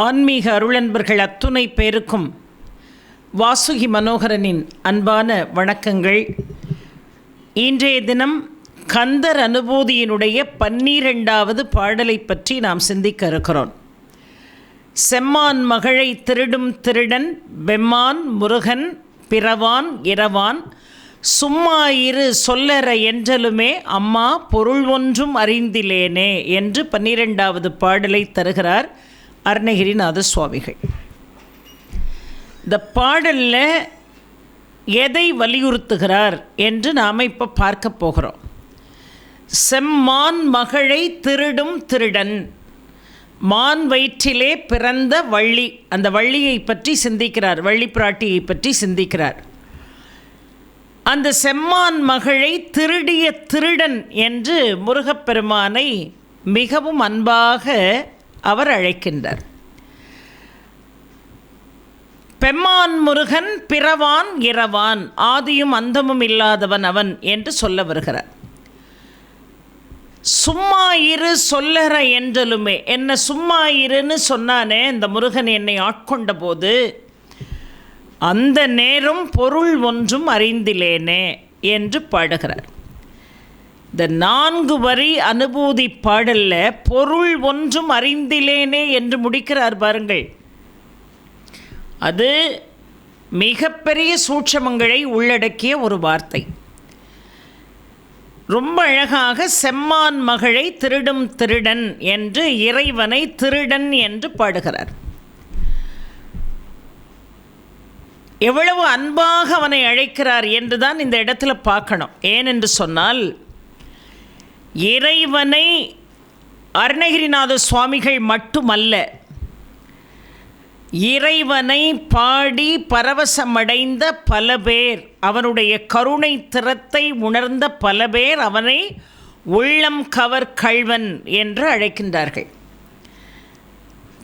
ஆன்மீக அருளன்பர்கள் அத்துணை பேருக்கும் வாசுகி மனோகரனின் அன்பான வணக்கங்கள். இன்றைய தினம் கந்தர் அனுபூதியினுடைய 12வது பாடலை பற்றி நாம் சிந்திக்க இருக்கிறோம். செம்மான் மகளை திருடும் திருடன் பெம்மான் முருகன் பிறவான் இரவான் சும்மா இரு சொல்லற என்றலுமே அம்மா பொருள் ஒன்றும் அறிந்திலேனே என்று 12வது பாடலை தருகிறார் அருணகிரிநாத சுவாமிகள். இந்த பாடலில் எதை வலியுறுத்துகிறார் என்று நாம் இப்போ பார்க்க போகிறோம். செம்மான் மகளை திருடும் திருடன், மான் வயிற்றிலே பிறந்த வள்ளி, அந்த வள்ளியை பற்றி சிந்திக்கிறார், வள்ளி பிராட்டியை பற்றி சிந்திக்கிறார். அந்த செம்மான் மகளை திருடிய திருடன் என்று முருகப்பெருமானை மிகவும் அன்பாக அவர் அழைக்கின்றார். பெம்மான் முருகன் பிறவான் இரவான், ஆதியும் அந்தமும் இல்லாதவன் அவன் என்று சொல்ல வருகிறார். சும்மா இரு சொல்லற என்றலுமே, என்ன சும்மா இருன்னு சொன்னானே இந்த முருகன் என்னை ஆட்கொண்ட போது, அந்த நேரம் பொருள் ஒன்றும் அறிந்திலேனே என்று பாடுகிறார். இந்த 4 வரி அனுபூதி பாடலில் பொருள் ஒன்றும் அறிந்திலேனே என்று முடிக்கிறார் பாருங்கள். அது மிகப்பெரிய சூட்சமங்களை உள்ளடக்கிய ஒரு வார்த்தை. ரொம்ப அழகாக செம்மான் மகளை திருடும் திருடன் என்று இறைவனை திருடன் என்று பாடுகிறார். எவ்வளவு அன்பாக அவனை அழைக்கிறார் என்றுதான் இந்த இடத்துல பார்க்கணும். ஏனென்று சொன்னால், இறைவனை அருணகிரிநாத சுவாமிகள் மட்டுமல்ல, இறைவனை பாடி பரவசமடைந்த பல பேர், அவனுடைய கருணை திறத்தை உணர்ந்த பல பேர் அவனை உள்ளம் கவர் கள்வன் என்று அழைக்கின்றார்கள்.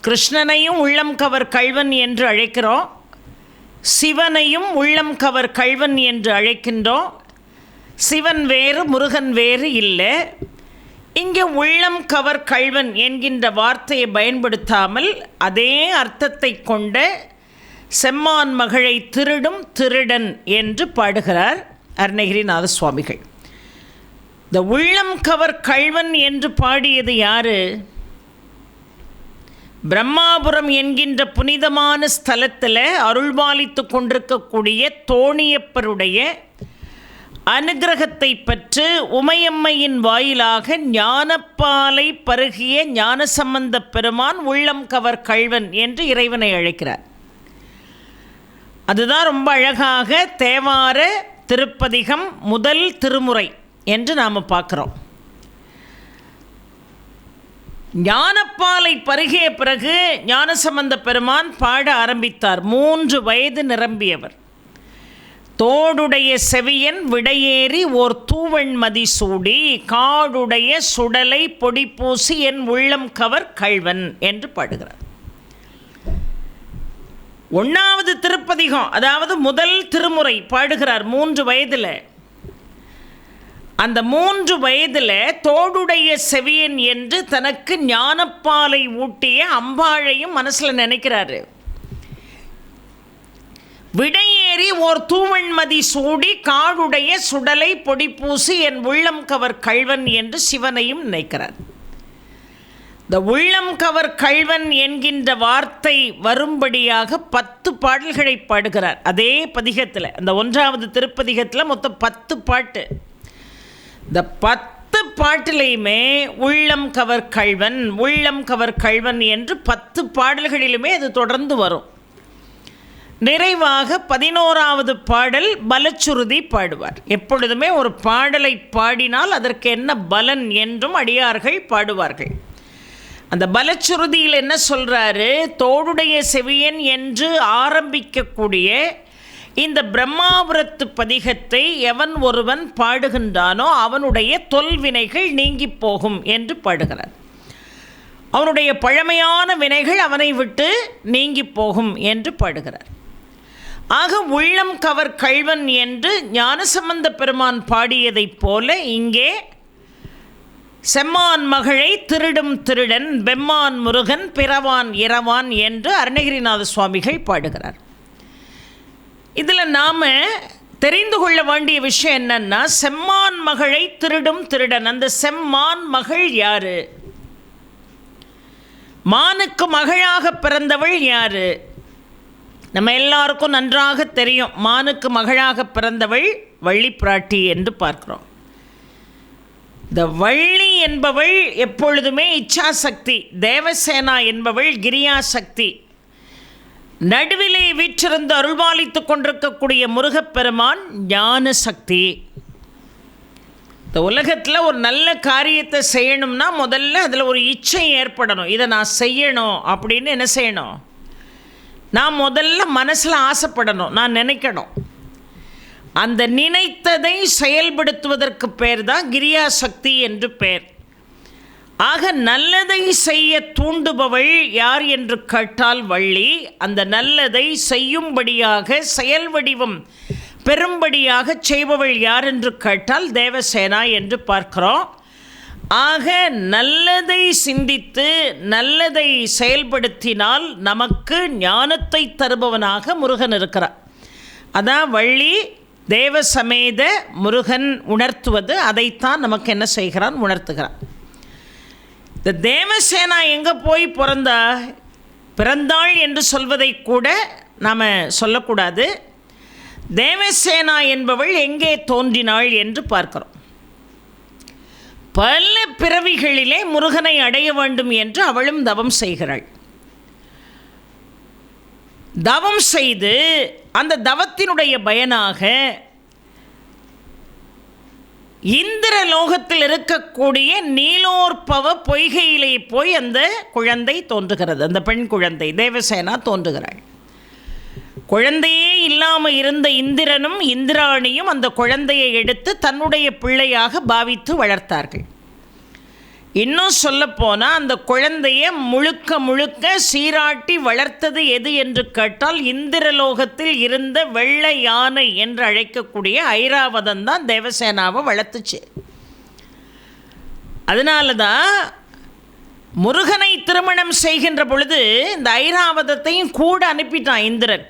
கிருஷ்ணனையும் உள்ளம் கவர் கள்வன் என்று அழைக்கிறோம், சிவனையும் உள்ளம் கவர் கள்வன் என்று அழைக்கின்றோம். சிவன் வேறு முருகன் வேறு இல்லை. இங்கே உள்ளம் கவர் கள்வன் என்கின்ற வார்த்தையை பயன்படுத்தாமல் அதே அர்த்தத்தை கொண்ட செம்மான் மகளை திருடும் திருடன் என்று பாடுகிறார் அருணகிரிநாத சுவாமிகள். இந்த உள்ளம் கவர் கள்வன் என்று பாடியது யாரு? பிரம்மாபுரம் என்கின்ற புனிதமான ஸ்தலத்தில் அருள்பாலித்து கொண்டிருக்கக்கூடிய தோணியப்பருடைய அனுகிரகத்தை பெற்று உமையம்மையின் வாயிலாக ஞானப்பாலை பருகிய ஞானசம்பந்த பெருமான் உள்ளம் கவர் கள்வன் என்று இறைவனை அழைக்கிறார். அதுதான் ரொம்ப அழகாக தேவார திருப்பதிகம் முதல் திருமுறை என்று நாம் பார்க்குறோம். ஞானப்பாலை பருகிய பிறகு ஞானசம்பந்த பெருமான் பாட ஆரம்பித்தார். 3 வயது நிரம்பியவர். தோடுடைய செவியன் விடையேறி ஓர் தூவெண்மதி சூடி, காடுடைய சுடலை பொடி பூசி என் உள்ளம் கவர் கள்வன் என்று பாடுகிறார். 1வது திருப்பதிகம், அதாவது முதல் திருமுறை பாடுகிறார் 3 வயதில். அந்த 3 வயதில் தோடுடைய செவியன் என்று தனக்கு ஞானப்பாலை ஊட்டிய அம்பாழையும் மனசில் நினைக்கிறாரு. விடையேறி ஓர் தூவெண்மதி சூடி காடுடைய சுடலை பொடி பூசி என் உள்ளம் கவர் கள்வன் என்று சிவனையும் நினைக்கிறார். இந்த உள்ளம் கவர் கள்வன் என்கின்ற வார்த்தை வரும்படியாக 10 பாடல்களை பாடுகிறார் அதே பதிகத்தில். அந்த 1வது திருப்பதிகத்தில் மொத்தம் 10 பாட்டு. இந்த 10 பாட்டிலையுமே உள்ளம் கவர் கள்வன் உள்ளம் கவர் கள்வன் என்று 10 பாடல்களிலுமே அது தொடர்ந்து வரும். நிறைவாக 11வது பாடல் பலச்சுருதி பாடுவார். எப்பொழுதுமே ஒரு பாடலை பாடினால் அதற்கு என்ன பலன் என்றும் அடியார்கள் பாடுவார்கள். அந்த பலச்சுருதியில் என்ன சொல்கிறாரு? தோடுடைய செவியன் என்று ஆரம்பிக்கக்கூடிய இந்த பிரம்மாபுரத்து பதிகத்தை எவன் ஒருவன் பாடுகின்றானோ அவனுடைய தொல்வினைகள் நீங்கி போகும் என்று பாடுகிறார். அவனுடைய பழமையான வினைகள் அவனை விட்டு நீங்கி போகும் என்று பாடுகிறார். ஆக உள்ளம் கவர் கள்வன் என்று ஞானசம்பந்த பெருமான் பாடியதைப் போல இங்கே செம்மான் மகளை திருடும் திருடன் பெம்மான் முருகன் பிறவான் இரவான் என்று அருணகிரிநாத சுவாமிகள் பாடுகிறார். இதில் நாம் தெரிந்து கொள்ள வேண்டிய விஷயம் என்னன்னா, செம்மான் மகளை திருடும் திருடன். அந்த செம்மான் மகள் யாரு? மானுக்கு மகளாக பிறந்தவள் யாரு? நம்ம எல்லாருக்கும் நன்றாக தெரியும். மானுக்கு மகளாக பிறந்தவள் வள்ளி பிராட்டி என்று பார்க்கிறோம். இந்த வள்ளி என்பவள் எப்பொழுதுமே இச்சாசக்தி, தேவசேனா என்பவள் கிரியாசக்தி. நடுவிலே வீற்றிருந்து அருள்பாலித்து கொண்டிருக்கக்கூடிய முருகப்பெருமான் ஞான சக்தி. இந்த உலகத்தில் ஒரு நல்ல காரியத்தை செய்யணும்னா முதல்ல அதில் ஒரு இச்சை ஏற்படணும். இதை நான் செய்யணும் அப்படின்னு என்ன செய்யணும்? நான் முதல்ல மனசில் ஆசைப்படணும், நான் நினைக்கணும். அந்த நினைத்ததை செயல்படுத்துவதற்கு பேர் தான் கிரியாசக்தி என்று பேர். ஆக நல்லதை செய்ய தூண்டுபவள் யார் என்று கேட்டால் வள்ளி. அந்த நல்லதை செய்யும்படியாக செயல் வடிவம் பெரும்படியாக செய்பவள் யார் என்று கேட்டால் தேவசேனா என்று பார்க்கிறோம். ஆக நல்லதை சிந்தித்து நல்லதை செயல்படுத்தினால் நமக்கு ஞானத்தை தருபவனாக முருகன் இருக்கிறார். அதான் வள்ளி தேவசமேத முருகன் உணர்த்துவது. அதைத்தான் நமக்கு என்ன செய்கிறான்? உணர்த்துகிறான். இந்த தேவசேனா எங்கே போய் பிறந்தாள் என்று சொல்வதை கூட நாம் சொல்லக்கூடாது. தேவசேனா என்பவள் எங்கே தோன்றினாள் என்று பார்க்கிறோம். பல பிறவிகளிலே முருகனை அடைய வேண்டும் என்று அவளும் தவம் செய்கிறாள். தவம் செய்து அந்த தவத்தினுடைய பயனாக இந்திர லோகத்தில் இருக்கக்கூடிய நீலோற்பவ பொய்கையிலே போய் அந்த குழந்தை தோன்றுகிறது. அந்த பெண் குழந்தை தேவசேனா தோன்றுகிறாள். குழந்தையே இல்லாமல் இருந்த இந்திரனும் இந்திராணியும் அந்த குழந்தையை எடுத்து தன்னுடைய பிள்ளையாக பாவித்து வளர்த்தார்கள். இன்னும் சொல்லப்போனால் அந்த குழந்தையை முழுக்க முழுக்க சீராட்டி வளர்த்தது எது என்று கேட்டால் இந்திரலோகத்தில் இருந்த வெள்ளை யானை என்று அழைக்கக்கூடிய ஐராவதம் தான் தேவசேனாவை வளர்த்துச்சு. அதனால தான் முருகனை திருமணம் செய்கின்ற பொழுது இந்த ஐராவதத்தையும் கூட அனுப்பிட்டான் இந்திரன்.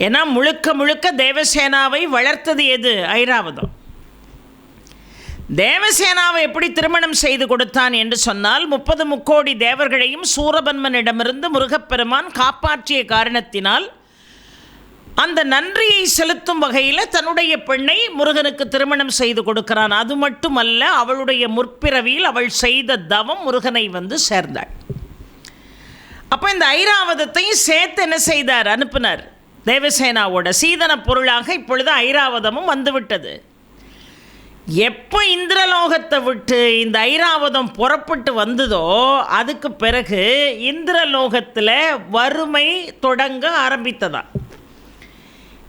ஏன்னா முழுக்க முழுக்க தேவசேனாவை வளர்த்தது எது? ஐராவதம். தேவசேனாவை எப்படி திருமணம் செய்து கொடுத்தான் என்று சொன்னால் 30 முக்கோடி தேவர்களையும் சூரபன்மனிடமிருந்து முருகப்பெருமான் காப்பாற்றிய காரணத்தினால் அந்த நன்றியை செலுத்தும் வகையில் தன்னுடைய பெண்ணை முருகனுக்கு திருமணம் செய்து கொடுக்கிறான். அது மட்டுமல்ல, அவளுடைய முற்பிறவியில் அவள் செய்த தவம் முருகனை சேர்ந்தாள். அப்போ இந்த ஐராவதத்தையும் சேர்த்து என்ன செய்தார்? அனுப்பினார். தேவசேனாவோட சீதன பொருளாக இப்பொழுது ஐராவதமும் வந்துவிட்டது. எப்போ இந்திரலோகத்தை விட்டு இந்த ஐராவதம் புறப்பட்டு வந்ததோ அதுக்கு பிறகு இந்திரலோகத்தில் வறுமை தொடங்க ஆரம்பித்ததான்.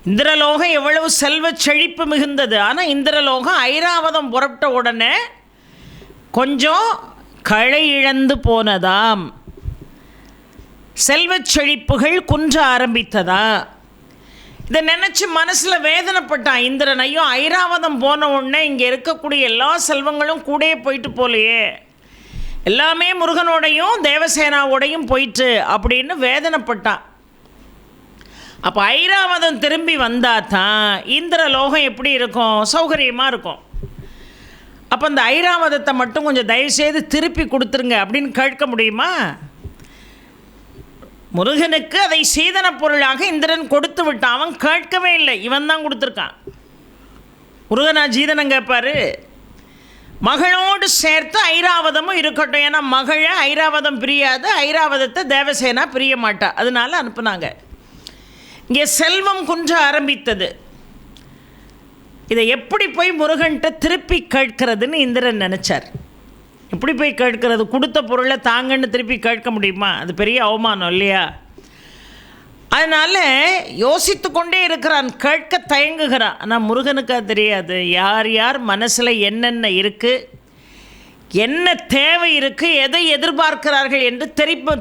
இந்திரலோகம் எவ்வளவு செல்வ செழிப்பு மிகுந்தது. ஆனால் இந்திரலோகம் ஐராவதம் புறப்பட்ட உடனே கொஞ்சம் களை இழந்து போனதாம். செல்வ செழிப்புகள் குன்ற ஆரம்பித்ததா. இதை நினச்சி மனசில் வேதனைப்பட்டான் இந்திரன். ஐயோ, ஐராவதம் போன உடனே இங்கே இருக்கக்கூடிய எல்லா செல்வங்களும் கூட போயிட்டு போலையே, எல்லாமே முருகனோடையும் தேவசேனாவோடையும் போயிட்டு அப்படின்னு வேதனைப்பட்டான். அப்போ ஐராவதம் திரும்பி வந்தால் தான் இந்திரலோகம் எப்படி இருக்கும்? சௌகரியமாக இருக்கும். அப்போ அந்த ஐராவதத்தை மட்டும் கொஞ்சம் தயவுசெய்து திருப்பி கொடுத்துருங்க அப்படின்னு கேட்க முடியுமா? முருகனுக்கு அதை சீதன பொருளாக இந்திரன் கொடுத்து விட்டான். அவன் கேட்கவே இல்லை, இவன் தான் கொடுத்துருக்கான். முருகனா ஜீதனம் கேட்பார்? மகளோடு சேர்த்து ஐராவதமும் இருக்கட்டும். ஏன்னா மகளை ஐராவதம் பிரியாது, ஐராவதத்தை தேவசேனா பிரிய மாட்டா. அதனால அனுப்புனாங்க. இங்கே செல்வம் குன்ற ஆரம்பித்தது. இதை எப்படி போய் முருகன்கிட்ட திருப்பி கேட்கிறதுன்னு இந்திரன் நினச்சார். எப்படி போய் கேட்கிறது? கொடுத்த பொருளை தாங்கன்னு திருப்பி கேட்க முடியுமா? அது பெரிய அவமானம் இல்லையா? அதனால் யோசித்து கொண்டே இருக்கிறான், கேட்க தயங்குகிறான். ஆனால் முருகனுக்கு அது தெரியாது. யார் யார் மனசில் என்னென்ன இருக்குது, என்ன தேவை இருக்குது, எதை எதிர்பார்க்கிறார்கள் என்று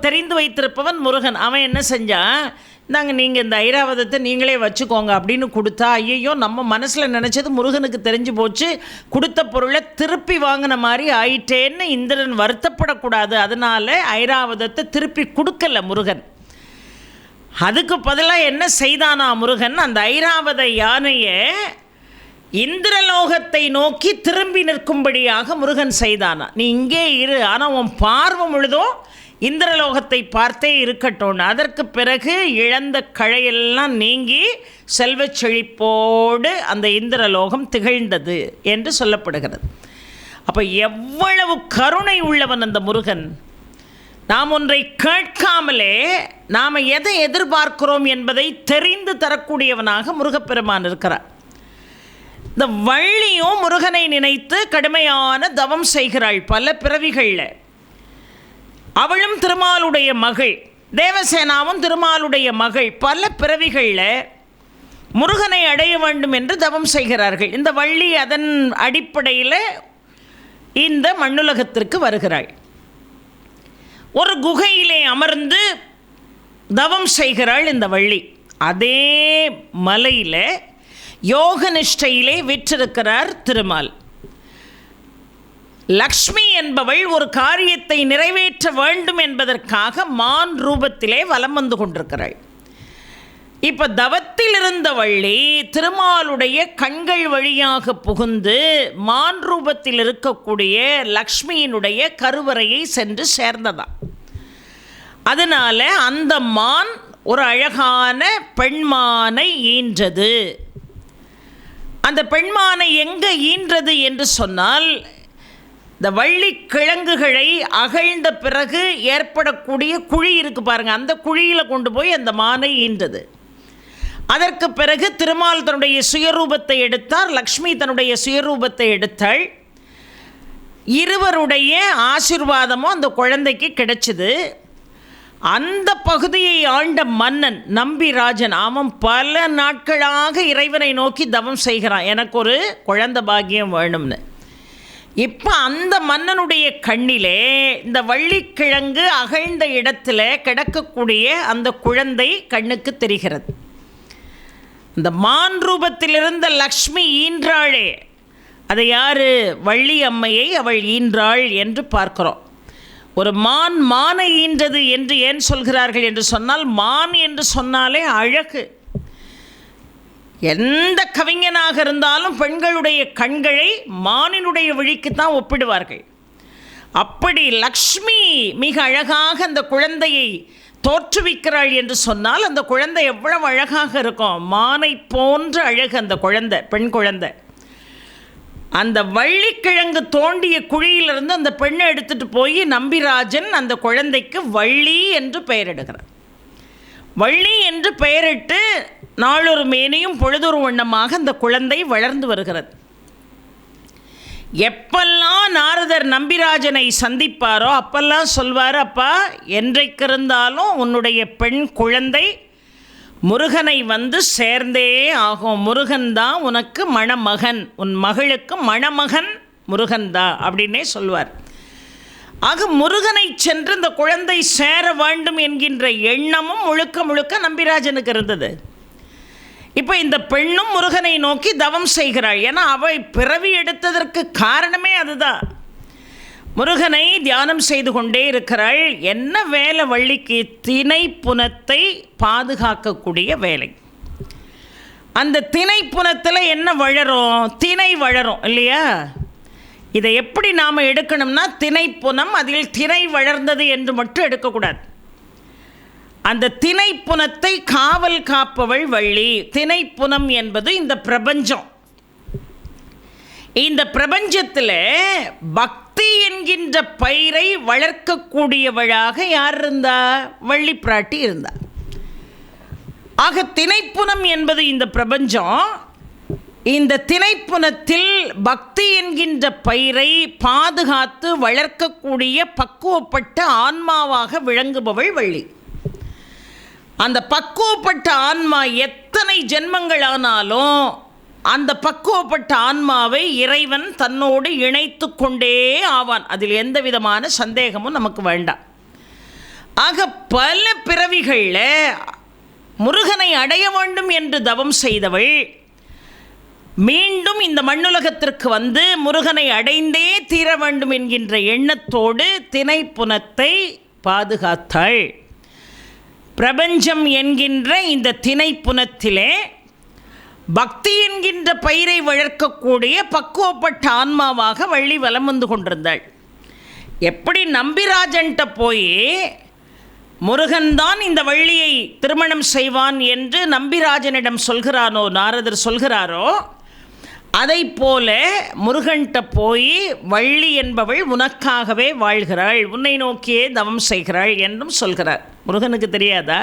தெரிந்து வைத்திருப்பவன் முருகன். அவன் என்ன செஞ்சான்? நாங்கள் நீங்கள் இந்த ஐராவதத்தை நீங்களே வச்சுக்கோங்க அப்படின்னு கொடுத்தா, ஐயோ நம்ம மனசில் நினச்சது முருகனுக்கு தெரிஞ்சு போச்சு, கொடுத்த பொருளை திருப்பி வாங்கின மாதிரி ஆயிட்டேன்னு இந்திரன் வருத்தப்படக்கூடாது. அதனால் ஐராவதத்தை திருப்பி கொடுக்கல முருகன். அதுக்கு பதிலாக என்ன செய்தானா முருகன், அந்த ஐராவத யானையை இந்திரலோகத்தை நோக்கி திரும்பி நிற்கும்படியாக முருகன் செய்தானா. நீ இங்கே இரு, ஆனால் உன் பார்வை முழுதும் இந்திரலோகத்தை பார்த்தே இருக்கட்டும். அதற்கு பிறகு இழந்த கழையெல்லாம் நீங்கி செல்வச் செழிப்போடு அந்த இந்திரலோகம் திகழ்ந்தது என்று சொல்லப்படுகிறது. அப்போ எவ்வளவு கருணை உள்ளவன் அந்த முருகன். நாம் ஒன்றை கேட்காமலே நாம் எதை எதிர்பார்க்கிறோம் என்பதை தெரிந்து தரக்கூடியவனாக முருகப்பெருமான் இருக்கிறார். இந்த வள்ளியும் முருகனை நினைத்து கடுமையான தவம் செய்கிறாள் பல பிறவிகளில். அவளும் திருமாலுடைய மகள், தேவசேனாவும் திருமாலுடைய மகள். பல பிறவிகளில் முருகனை அடைய வேண்டும் என்று தவம் செய்கிறார்கள். இந்த வள்ளி அதன் அடிப்படையில் இந்த மண்ணுலகத்திற்கு வருகிறாள். ஒரு குகையிலே அமர்ந்து தவம் செய்கிறாள் இந்த வள்ளி. அதே மலையில் யோக நிஷ்டையிலே வீற்றிருக்கிறார் திருமால். லக்ஷ்மி என்பவள் ஒரு காரியத்தை நிறைவேற்ற வேண்டும் என்பதற்காக மான் ரூபத்திலே வலம் வந்து கொண்டிருக்கிறாள். இப்போ தவத்தில் இருந்த வள்ளி திருமாலுடைய கண்கள் வழியாக புகுந்து மான் ரூபத்தில் இருக்கக்கூடிய லக்ஷ்மியினுடைய கருவறையை சென்று சேர்ந்ததாம். அதனால அந்த மான் ஒரு அழகான பெண்மானை ஈன்றது. அந்த பெண்மானை எங்கே ஈன்றது என்று சொன்னால், இந்த வள்ளி கிழங்குகளை அகழ்ந்த பிறகு ஏற்படக்கூடிய குழி இருக்கு பாருங்க, அந்த குழியில் கொண்டு போய் அந்த மானை ஈன்றது. அதற்கு பிறகு திருமால் தன்னுடைய சுயரூபத்தை எடுத்தார், லக்ஷ்மி தன்னுடைய சுயரூபத்தை எடுத்தாள். இருவருடைய ஆசீர்வாதமும் அந்த குழந்தைக்கு கிடைச்சிது. அந்த பகுதியை ஆண்ட மன்னன் நம்பிராஜன், அவன் பல நாட்களாக இறைவனை நோக்கி தவம் செய்கிறான், எனக்கு ஒரு குழந்தை பாக்கியம் வேணும்னு. இப்போ அந்த மன்னனுடைய கண்ணிலே இந்த வள்ளிக்கிழங்கு அகழ்ந்த இடத்துல கிடக்கக்கூடிய அந்த குழந்தை கண்ணுக்கு தெரிகிறது. இந்த மான் ரூபத்தில் இருந்த லக்ஷ்மி ஈன்றாளே, அதை யார்? வள்ளி அம்மையை அவள் ஈன்றாள் என்று பார்க்கிறோம். ஒரு மான் மானை ஈன்றது என்று ஏன் சொல்கிறார்கள் என்று சொன்னால், மான் என்று சொன்னாலே அழகு. எந்த கவிஞனாக இருந்தாலும் பெண்களுடைய கண்களை மானினுடைய விழிக்குத்தான் ஒப்பிடுவார்கள். அப்படி லக்ஷ்மி மிக அழகாக அந்த குழந்தையை தோற்றுவிக்கிறாள் என்று சொன்னால், அந்த குழந்தை எவ்வளவு அழகாக இருக்கும், மானை போன்ற அழகு அந்த குழந்தை, பெண் குழந்தை. அந்த வள்ளிக்கிழங்கு தோண்டிய குழியிலிருந்து அந்த பெண்ணை எடுத்துகிட்டு போய் நம்பிராஜன் அந்த குழந்தைக்கு வள்ளி என்று பெயரிடுகிறார். வள்ளி என்று பெயரிட்டு நாளொரு மேனியும் பொழுதொரு வண்ணமாக அந்த குழந்தை வளர்ந்து வருகிறது. எப்பெல்லாம் நாரதர் நம்பிராஜனை சந்திப்பாரோ அப்பெல்லாம் சொல்வார், அப்பா என்றைக்கு இருந்தாலும் உன்னுடைய பெண் குழந்தை முருகனை வந்து சேர்ந்தே ஆகும், முருகன்தான் உனக்கு மணமகன், உன் மகளுக்கு மணமகன் முருகன்தான் அப்படின்னே சொல்வார். ஆக முருகனை சென்று இந்த குழந்தை சேர வேண்டும் என்கின்ற எண்ணமும் முழுக்க முழுக்க நம்பிராஜனுக்கு இருந்தது. இப்போ இந்த பெண்ணும் முருகனை நோக்கி தவம் செய்கிறாள். ஏன்னா அவள் பிறவி எடுத்ததற்கு காரணமே அதுதான். முருகனை தியானம் செய்து கொண்டே இருக்கிறாள். என்ன வேலை வள்ளிக்கு? தினை புனத்தை பாதுகாக்கக்கூடிய வேலை. அந்த தினை புனத்தில் என்ன வளரும்? தினை வளரும் இல்லையா? இதை எப்படி நாம் எடுக்கணும்னா, திணைப்புனம், அதில் திணை வளர்ந்தது என்று மட்டும் எடுக்கக்கூடாது. அந்த திணைப்புனத்தை காவல் காப்பவள் வள்ளி. திணைப்புனம் என்பது இந்த பிரபஞ்சம். இந்த பிரபஞ்சத்தில் பக்தி என்கின்ற பயிரை வளர்க்கக்கூடியவளாக யார் இருந்தா? வள்ளி பிராட்டி இருந்தா. ஆக திணைப்புனம் என்பது இந்த பிரபஞ்சம். இந்த திணைப்புனத்தில் பக்தி என்கின்ற பயிரை பாதுகாத்து வளர்க்கக்கூடிய பக்குவப்பட்ட ஆன்மாவாக விளங்குபவள் வள்ளி. அந்த பக்குவப்பட்ட ஆன்மா எத்தனை ஜென்மங்கள் ஆனாலும் அந்த பக்குவப்பட்ட ஆன்மாவை இறைவன் தன்னோடு இணைத்து கொண்டே ஆவான். அதில் எந்த விதமான சந்தேகமும் நமக்கு வேண்டாம். ஆக பல பிறவிகளில் முருகனை அடைய வேண்டும் என்று தவம் செய்தவள் மீண்டும் இந்த மண்ணுலகத்திற்கு வந்து முருகனை அடைந்தே தீர வேண்டும் என்கின்ற எண்ணத்தோடு திணைப்புனத்தை பாதுகாத்தாள். பிரபஞ்சம் என்கின்ற இந்த திணைப்புனத்திலே பக்தி என்கின்ற பயிரை வளர்க்கக்கூடிய பக்குவப்பட்ட ஆன்மாவாக வள்ளி வலம் வந்து கொண்டிருந்தாள். எப்படி நம்பிராஜன்ட்ட போய் முருகன்தான் இந்த வள்ளியை திருமணம் செய்வான் என்று நம்பிராஜனிடம் சொல்கிறானோ, நாரதர் சொல்கிறாரோ, அதை போல முருகன்ட்ட போய் வள்ளி என்பவள் உனக்காகவே வாழ்கிறாள், உன்னை நோக்கியே தவம் செய்கிறாள் என்றும் சொல்கிறார். முருகனுக்கு தெரியாதா?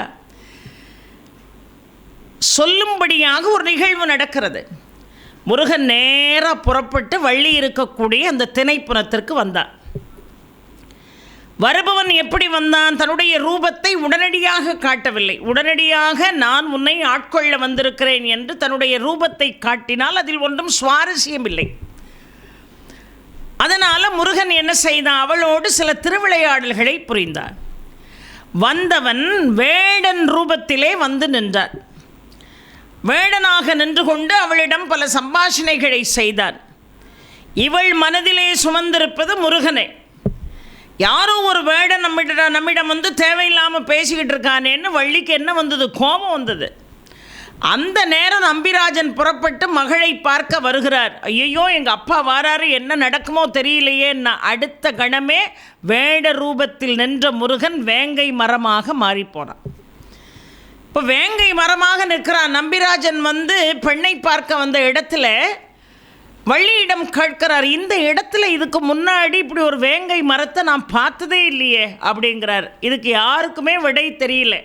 சொல்லும்படியாக ஒரு நிகழ்வு நடக்கிறது. முருகன் நேராக புறப்பட்டு வள்ளி இருக்கக்கூடிய அந்த திணைப்புனத்திற்கு வந்தான். வருபவன் எப்படி வந்தான்? தன்னுடைய ரூபத்தை உடனடியாக காட்டவில்லை. உடனடியாக நான் உன்னை ஆட்கொள்ள வந்திருக்கிறேன் என்று தன்னுடைய ரூபத்தை காட்டினால் அதில் ஒன்றும் சுவாரஸ்யம் இல்லை. அதனால் முருகன் என்ன செய்தான்? அவளோடு சில திருவிளையாடல்களை புரிந்தான். வந்தவன் வேடன் ரூபத்திலே வந்து நின்றான். வேடனாக நின்று கொண்டு அவளிடம் பல சம்பாஷணைகளை செய்தான். இவள் மனதிலே சுமந்திருப்பது முருகனை. யாரோ ஒரு வேடன் நம்மிடம் வந்து தேவையில்லாமல் பேசிக்கிட்டு இருக்கானேன்னு வள்ளிக்கு என்ன வந்தது? கோபம் வந்தது. அந்த நேரம் நம்பிராஜன் புறப்பட்டு மகளை பார்க்க வருகிறார். ஐயோ, எங்கள் அப்பா வாராரு, என்ன நடக்குமோ தெரியலையே. அடுத்த கணமே வேட ரூபத்தில் நின்ற முருகன் வேங்கை மரமாக மாறிப்போனான். இப்போ வேங்கை மரமாக நிற்கிறான். நம்பிராஜன் வந்து பெண்ணை பார்க்க வந்த இடத்துல வள்ளியிடம் கேட்கிறார், இந்த இடத்துல இதுக்கு முன்னாடி இப்படி ஒரு வேங்கை மரத்தை நான் பார்த்ததே இல்லையே அப்படிங்கிறார். இதுக்கு யாருக்குமே விடை தெரியல.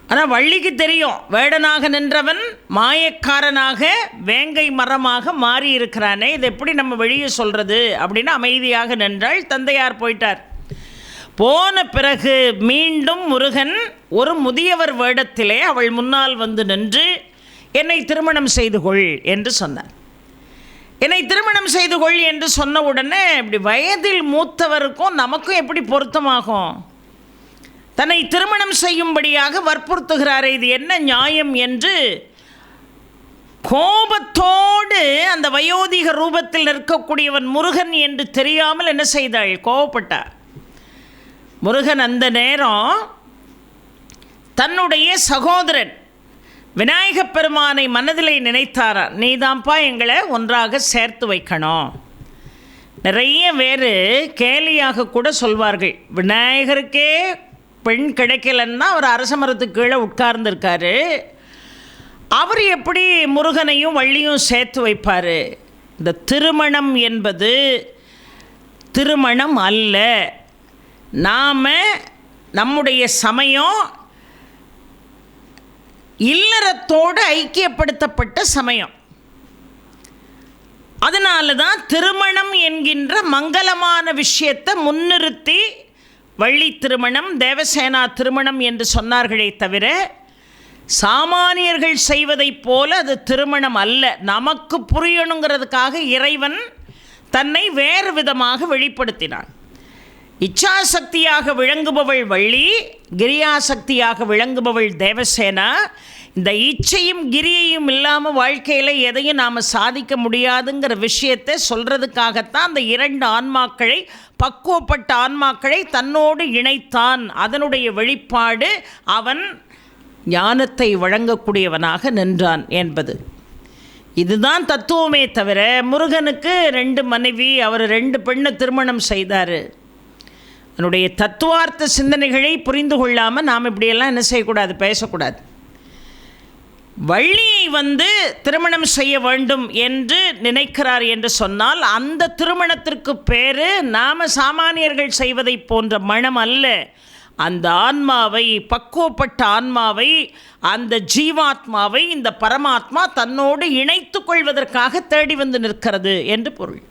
ஆனால் வள்ளிக்கு தெரியும், வேடனாக நின்றவன் மாயக்காரனாக வேங்கை மரமாக மாறி இருக்கிறானே, இது எப்படி நம்ம வெளியே சொல்கிறது அப்படின்னு அமைதியாக நின்றாள். தந்தையார் போயிட்டார். போன பிறகு மீண்டும் முருகன் ஒரு முதியவர் வேடத்திலே அவள் முன்னால் வந்து நின்று என்னை திருமணம் செய்து கொள் என்று சொன்னார். என்னை திருமணம் செய்து கொள் என்று சொன்ன உடனே இப்படி வயதில் மூத்தவருக்கும் நமக்கும் எப்படி பொருத்தமாகும்? தன்னை திருமணம் செய்யும்படியாக வற்புறுத்துகிறாரே, இது என்ன நியாயம் என்று கோபத்தோடு அந்த வயோதிக ரூபத்தில் நிற்கக்கூடியவன் முருகன் என்று தெரியாமல் என்ன செய்தாள்? கோபப்பட்டார். முருகன் அந்த நேரம் தன்னுடைய சகோதரன் விநாயகப் பெருமானை மனதிலே நினைத்தாரா, நீதான்ப்பா எங்களை ஒன்றாக சேர்த்து வைக்கணும். நிறைய பேர் கேலியாக கூட சொல்வார்கள், விநாயகருக்கே பெண் கிடைக்கலன்னா அவர் அரச மரத்துக்கு கீழே உட்கார்ந்துருக்காரு, அவர் எப்படி முருகனையும் வள்ளியும் சேர்த்து வைப்பார்? இந்த திருமணம் என்பது திருமணம் அல்ல. நாம் நம்முடைய சமயம் இல்லறத்தோடு ஐக்கியப்படுத்தப்பட்ட சமயம். அதனால தான் திருமணம் என்கின்ற மங்களமான விஷயத்தை முன்னிறுத்தி வள்ளி திருமணம், தேவசேனா திருமணம் என்று சொன்னார்களே தவிர சாமானியர்கள் செய்வதைப் போல அது திருமணம் அல்ல. நமக்கு புரியணுங்கிறதுக்காக இறைவன் தன்னை வேறு விதமாக வெளிப்படுத்தினான். இச்சாசக்தியாக விளங்குபவள் வள்ளி, கிரியாசக்தியாக விளங்குபவள் தேவசேனா. இந்த இச்சையும் கிரியையும் இல்லாமல் வாழ்க்கையில் எதையும் நாம் சாதிக்க முடியாதுங்கிற விஷயத்தை சொல்கிறதுக்காகத்தான் அந்த இரண்டு ஆன்மாக்களை, பக்குவப்பட்ட ஆன்மாக்களை தன்னோடு இணைத்தான். அதனுடைய வெளிப்பாடு அவன் ஞானத்தை வழங்கக்கூடியவனாக நின்றான் என்பது. இதுதான் தத்துவமே தவிர முருகனுக்கு 2 மனைவி, அவர் 2 பெண்ணை திருமணம் செய்தார். அதனுடைய தத்துவார்த்த சிந்தனைகளை புரிந்து கொள்ளாமல் நாம் இப்படியெல்லாம் என்ன செய்யக்கூடாது, பேசக்கூடாது. வள்ளியை வந்து திருமணம் செய்ய வேண்டும் என்று நினைக்கிறார் என்று சொன்னால் அந்த திருமணத்திற்கு பேர் நாம் சாமானியர்கள் செய்வதை போன்ற மனம் அல்ல. அந்த ஆன்மாவை, பக்குவப்பட்ட ஆன்மாவை, அந்த ஜீவாத்மாவை இந்த பரமாத்மா தன்னோடு இணைத்து கொள்வதற்காக தேடி வந்து நிற்கிறது என்று பொருள்.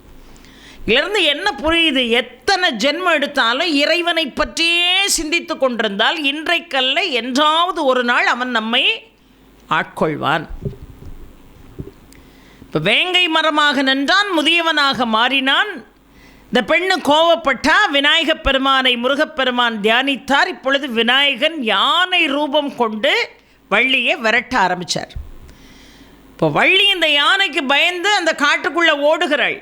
இதிலிருந்து என்ன புரியுது? எத்தனை ஜென்மம் எடுத்தாலும் இறைவனை பற்றியே சிந்தித்து கொண்டிருந்தால் இன்றைக்கல்ல என்றாவது ஒரு நாள் அவன் நம்மை ஆட்கொள்வான். இப்போ வேங்கை மரமாக நின்றான், முதியவனாக மாறினான். இந்த பெண்ணு கோவப்பட்டா, விநாயகப் பெருமானை முருகப்பெருமான் தியானித்தார். இப்பொழுது விநாயகன் யானை ரூபம் கொண்டு வள்ளியை விரட்ட ஆரம்பித்தார். இப்போ வள்ளி இந்த யானைக்கு பயந்து அந்த காட்டுக்குள்ளே ஓடுகிறாள்.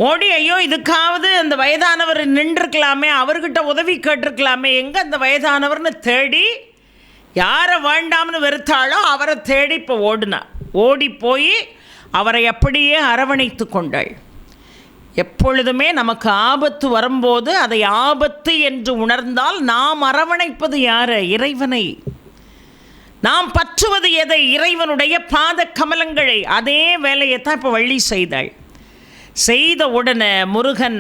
ஓடி ஐயோ இதுக்காவது அந்த வயதானவர் நின்றுருக்கலாமே, அவர்கிட்ட உதவி கேட்டிருக்கலாமே, எங்கே அந்த வயதானவர்னு தேடி யாரை வேண்டாம்னு வெறுத்தாளோ அவரை தேடி இப்போ ஓடினா. ஓடி போய் அவரை அப்படியே அரவணைத்து கொண்டாள். எப்பொழுதுமே நமக்கு ஆபத்து வரும்போது அதை ஆபத்து என்று உணர்ந்தால் நாம் அரவணைப்பது யாரை? இறைவனை. நாம் பற்றுவது எதை? இறைவனுடைய பாத கமலங்களை. அதே வேலையை தான் இப்போ வள்ளி செய்தாள். செய்த உடனே முருகன்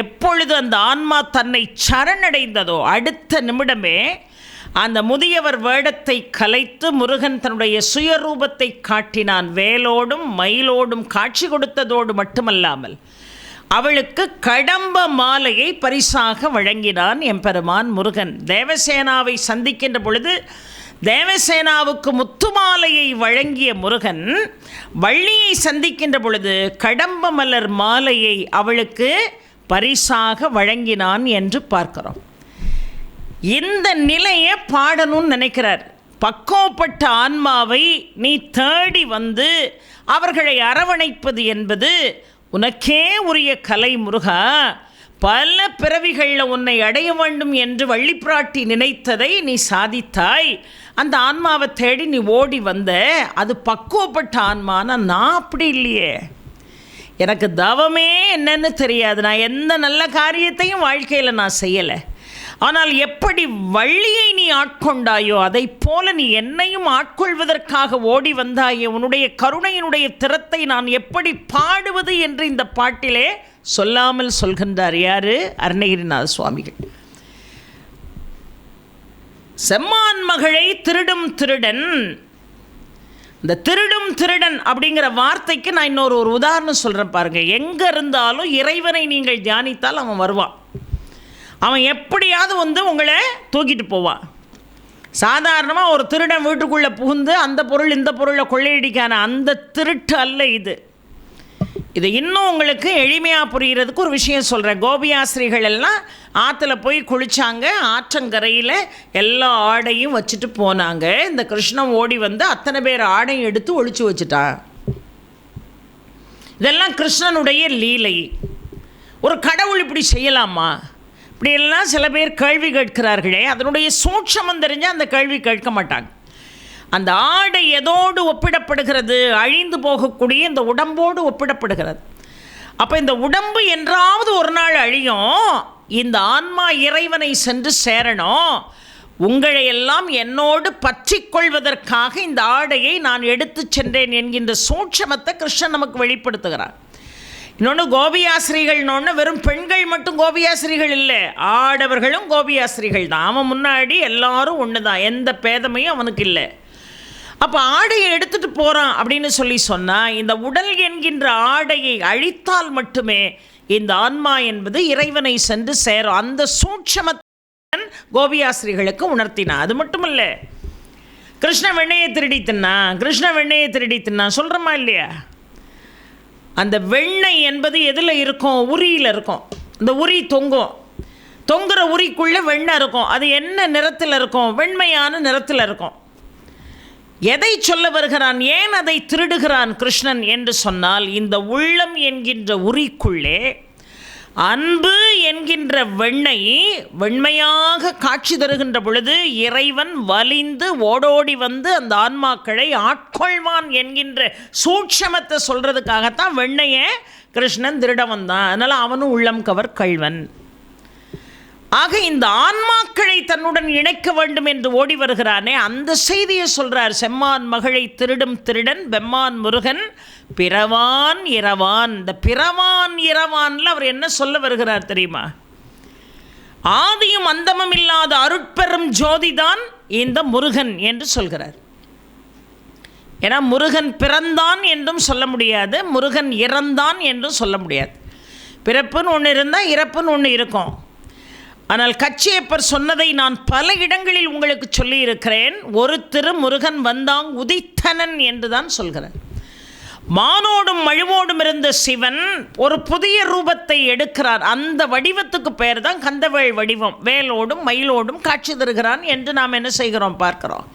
எப்பொழுது அந்த ஆன்மா தன்னை சரணடைந்ததோ அடுத்த நிமிடமே அந்த முதியவர் வேடத்தை கலைத்து முருகன் தன்னுடைய சுயரூபத்தை காட்டினான். வேலோடும் மயிலோடும் காட்சி கொடுத்ததோடு மட்டுமல்லாமல் அவளுக்கு கடம்ப மாலையை பரிசாக வழங்கினான் எம்பெருமான் முருகன். தேவசேனாவை சந்திக்கின்ற பொழுது தேவசேனாவுக்கு முத்துமாலையை வழங்கிய முருகன் வள்ளியை சந்திக்கின்ற பொழுது கடம்ப மலர் மாலையை அவளுக்கு பரிசாக வழங்கினான் என்று பார்க்கிறோம். இந்த நிலையை பாடணும்னு நினைக்கிறார். பக்குவப்பட்ட ஆன்மாவை நீ தேடி வந்து அவர்களை அரவணைப்பது என்பது உனக்கே உரிய கலை முருகா. பல பிறவிகளில் உன்னை அடைய வேண்டும் என்று வள்ளிப்பிராட்டி நினைத்ததை நீ சாதித்தாய். அந்த ஆன்மாவை தேடி நீ ஓடி வந்த, அது பக்குவப்பட்ட ஆன்மானா நான் அப்படி இல்லையே. எனக்கு தவமே என்னன்னு தெரியாது. நான் எந்த நல்ல காரியத்தையும் வாழ்க்கையில் நான் செய்யலை. ஆனால் எப்படி வள்ளியை நீ ஆட்கொண்டாயோ அதை போல நீ என்னையும் ஆட்கொள்வதற்காக ஓடி வந்தாயே. உன்னுடைய கருணையினுடைய திறத்தை நான் எப்படி பாடுவது என்று இந்த பாட்டிலே சொல்லாமல் சொல்கின்றார். யாரு? அருணகிரிநாத சுவாமிகள். செம்மான் மகளை திருடும் திருடன். இந்த திருடும் திருடன் அப்படிங்கிற வார்த்தைக்கு நான் இன்னொரு உதாரணம் சொல்கிறேன் பாருங்க. எங்கே இருந்தாலும் இறைவனை நீங்கள் தியானித்தால் அவன் வருவான். அவன் எப்படியாவது வந்து உங்களை தூக்கிட்டு போவான். சாதாரணமாக ஒரு திருடன் வீட்டுக்குள்ளே புகுந்து அந்த பொருள் இந்த பொருளை கொள்ளையடிக்கான அந்த திருட்டு அல்ல இது. இது இன்னும் உங்களுக்கு எளிமையாக புரிகிறதுக்கு ஒரு விஷயம் சொல்கிறேன். கோபியாஸ்திரிகள் எல்லாம் ஆற்றுல போய் குளித்தாங்க. ஆற்றங்கரையில் எல்லா ஆடையும் வச்சுட்டு போனாங்க. இந்த கிருஷ்ணன் ஓடி வந்து அத்தனை பேர் ஆடையும் எடுத்து ஒழிச்சு வச்சுட்டான். இதெல்லாம் கிருஷ்ணனுடைய லீலை. ஒரு கடவுள் இப்படி செய்யலாமா? இப்படியெல்லாம் சில பேர் கேள்வி கேட்கிறார்களே, அதனுடைய சூட்சமம் தெரிஞ்சால் அந்த கேள்வி கேட்க மாட்டாங்க. அந்த ஆடை எதோடு ஒப்பிடப்படுகிறது? அழிந்து போகக்கூடிய இந்த உடம்போடு ஒப்பிடப்படுகிறது. அப்போ இந்த உடம்பு என்றாவது ஒரு நாள் அழியும். இந்த ஆன்மா இறைவனை சென்று சேரணும். உங்களை எல்லாம் என்னோடு பற்றி கொள்வதற்காக இந்த ஆடையை நான் எடுத்து சென்றேன் என்கின்ற சூட்சமத்தை கிருஷ்ணன் நமக்கு வெளிப்படுத்துகிறார். இன்னொன்று கோபியாஸ்திரிகள்னு வெறும் பெண்கள் மட்டும் கோபியாஸ்திரிகள் இல்லை, ஆடவர்களும் கோபியாஸ்திரிகள் தான். அவன் முன்னாடி எல்லாரும் ஒன்று தான், எந்த பேதமையும் அவனுக்கு இல்லை. அப்போ ஆடையை எடுத்துகிட்டு போகிறான் அப்படின்னு சொன்னால் இந்த உடல் என்கின்ற ஆடையை அழித்தால் மட்டுமே இந்த ஆன்மா என்பது இறைவனை சென்று சேரும். அந்த சூட்சமத்தை கோபியாஸ்திரிகளுக்கு உணர்த்தினான். அது மட்டும் இல்லை, கிருஷ்ண வெண்ணையை திருடி தின்னா, கிருஷ்ண வெண்ணையை திருடி தின்னா சொல்கிறோமா இல்லையா? அந்த வெண்ணெய் என்பது எதில் இருக்கும்? உரியில் இருக்கும். இந்த உரி தொங்கும். தொங்குற உரிக்குள்ளே வெண்ணெய் இருக்கும். அது என்ன நிறத்தில் இருக்கும்? வெண்மையான நிறத்தில் இருக்கும். எதை சொல்ல வருகிறான்? ஏன் அதை திருடுகிறான் கிருஷ்ணன் என்று சொன்னால், இந்த உள்ளம் என்கின்ற உரிக்குள்ளே அன்பு என்கின்ற வெண்ணெய் வெண்மையாக காட்சி தருகின்ற பொழுது இறைவன் வலிந்து ஓடோடி வந்து அந்த ஆன்மாக்களை ஆட்கொள்வான் என்கின்ற சூட்சமத்தை சொல்கிறதுக்காகத்தான் வெண்ணையை கிருஷ்ணன் திருட வந்தான். அதனால் அவனும் உள்ளம் கவர் கள்வன். ஆக இந்த ஆன்மாக்களை தன்னுடன் இணைக்க வேண்டும் என்று ஓடி வருகிறானே, அந்த செய்தியை சொல்கிறார். செம்மான் மகளை திருடும் திருடன் பெம்மான் முருகன் பிறவான் இரவான். இந்த பிறவான் இரவான்ல அவர் என்ன சொல்ல வருகிறார் தெரியுமா? ஆதியும் அந்தமும் இல்லாத அருட்பெரும் ஜோதிதான் இந்த முருகன் என்று சொல்கிறார். ஏன்னா முருகன் பிறந்தான் என்றும் சொல்ல முடியாது, முருகன் இறந்தான் என்றும் சொல்ல முடியாது. பிறப்புன்னு ஒன்று இருந்தால் இறப்புன்னு ஒன்று இருக்கும். ஆனால் கச்சியப்பர் சொன்னதை நான் பல இடங்களில் உங்களுக்கு சொல்லியிருக்கிறேன். ஒரு திரு முருகன் வந்தாங் உதித்தனன் என்று தான் சொல்கிறார். மானோடும் மழுவோடும் இருந்த சிவன் ஒரு புதிய ரூபத்தை எடுக்கிறார். அந்த வடிவத்துக்கு பெயர் தான் கந்தவேல் வடிவம். வேலோடும் மயிலோடும் காட்சி தருகிறான் என்று நாம் என்ன செய்கிறோம் பார்க்கிறோம்.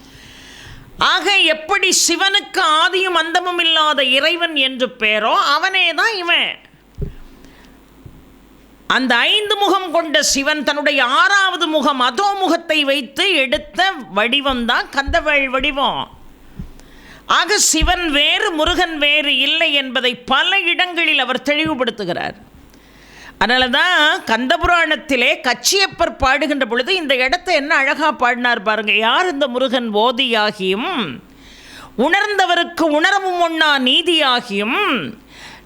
ஆக எப்படி சிவனுக்கு ஆதியும் அந்தமும் இல்லாத இறைவன் என்று பேரோ அவனே தான் இவன். அந்த 5 முகம் கொண்ட சிவன் தன்னுடைய 6வது முகம் அதோ முகத்தை வைத்து எடுத்த வடிவம் தான் கந்தவேள் வடிவம். ஆக சிவன் வேறு முருகன் வேறு இல்லை என்பதை பல இடங்களில் அவர் தெளிவுபடுத்துகிறார். அதனால தான் கந்தபுராணத்திலே கச்சியப்பர் பாடுகின்ற பொழுது இந்த இடத்தை என்ன அழகாக பாடினார் பாருங்க. யார் இந்த முருகன்? ஓதியாகியும் உணர்ந்தவருக்கு உணரவும் ஒண்ணா நீதியாகியும்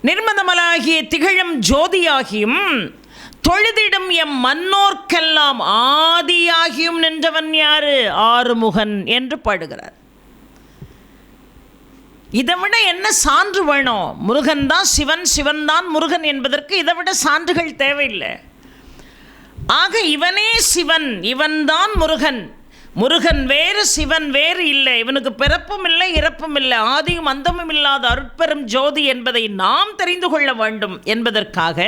நிர்மதமலாகிய திகழும் ஜோதியாகியும் தொழுதிடும் எம் மன்னோர்க்கெல்லாம் ஆதியாகியும் நின்றவன் யாரு? ஆறுமுகன் என்று பாடுகிறார். இதை விட என்ன சான்று வேணும்? முருகன் தான் சிவன், சிவன் தான் முருகன் என்பதற்கு இதை விட சான்றுகள் தேவையில்லை. ஆக இவனே சிவன், இவன்தான் முருகன். முருகன் வேறு, சிவன் வேறு இல்லை. இவனுக்கு பிறப்பும் இல்லை, இறப்பும் இல்லை, ஆதியும் அந்தமும் இல்லாத அருட்பெரும் ஜோதி என்பதை நாம் தெரிந்து கொள்ள வேண்டும் என்பதற்காக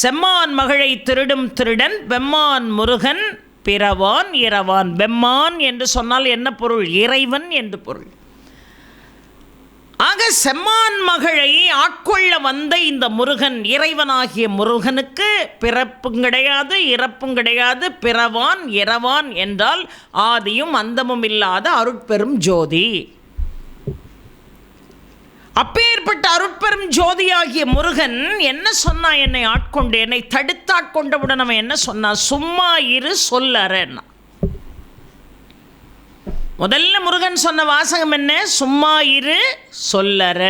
செம்மான் மகளை திருடும் திருடன் வெம்மான் முருகன் பிறவான் இரவான். வெம்மான் என்று சொன்னால் என்ன பொருள்? இறைவன் என்று பொருள். ஆக செம்மான் மகளை ஆட்கொள்ள வந்த இந்த முருகன், இறைவனாகிய முருகனுக்கு பிறப்பும் கிடையாது, இறப்பும் கிடையாது. பிறவான் இரவான் என்றால் ஆதியும் அந்தமும் இல்லாத அருட்பெரும் ஜோதி. அப்பேற்பட்ட அருட்பெரும் ஜோதியாகிய முருகன் என்ன சொன்னா? என்னை ஆட்கொண்டு, என்னை தடுத்தாட்கொண்டவுடன் அவன் என்ன சொன்னா? சும்மா இரு சொல்லறன்னா. முதல்ல முருகன் சொன்ன வாசகம் என்ன? சும்மா இரு சொல்லற.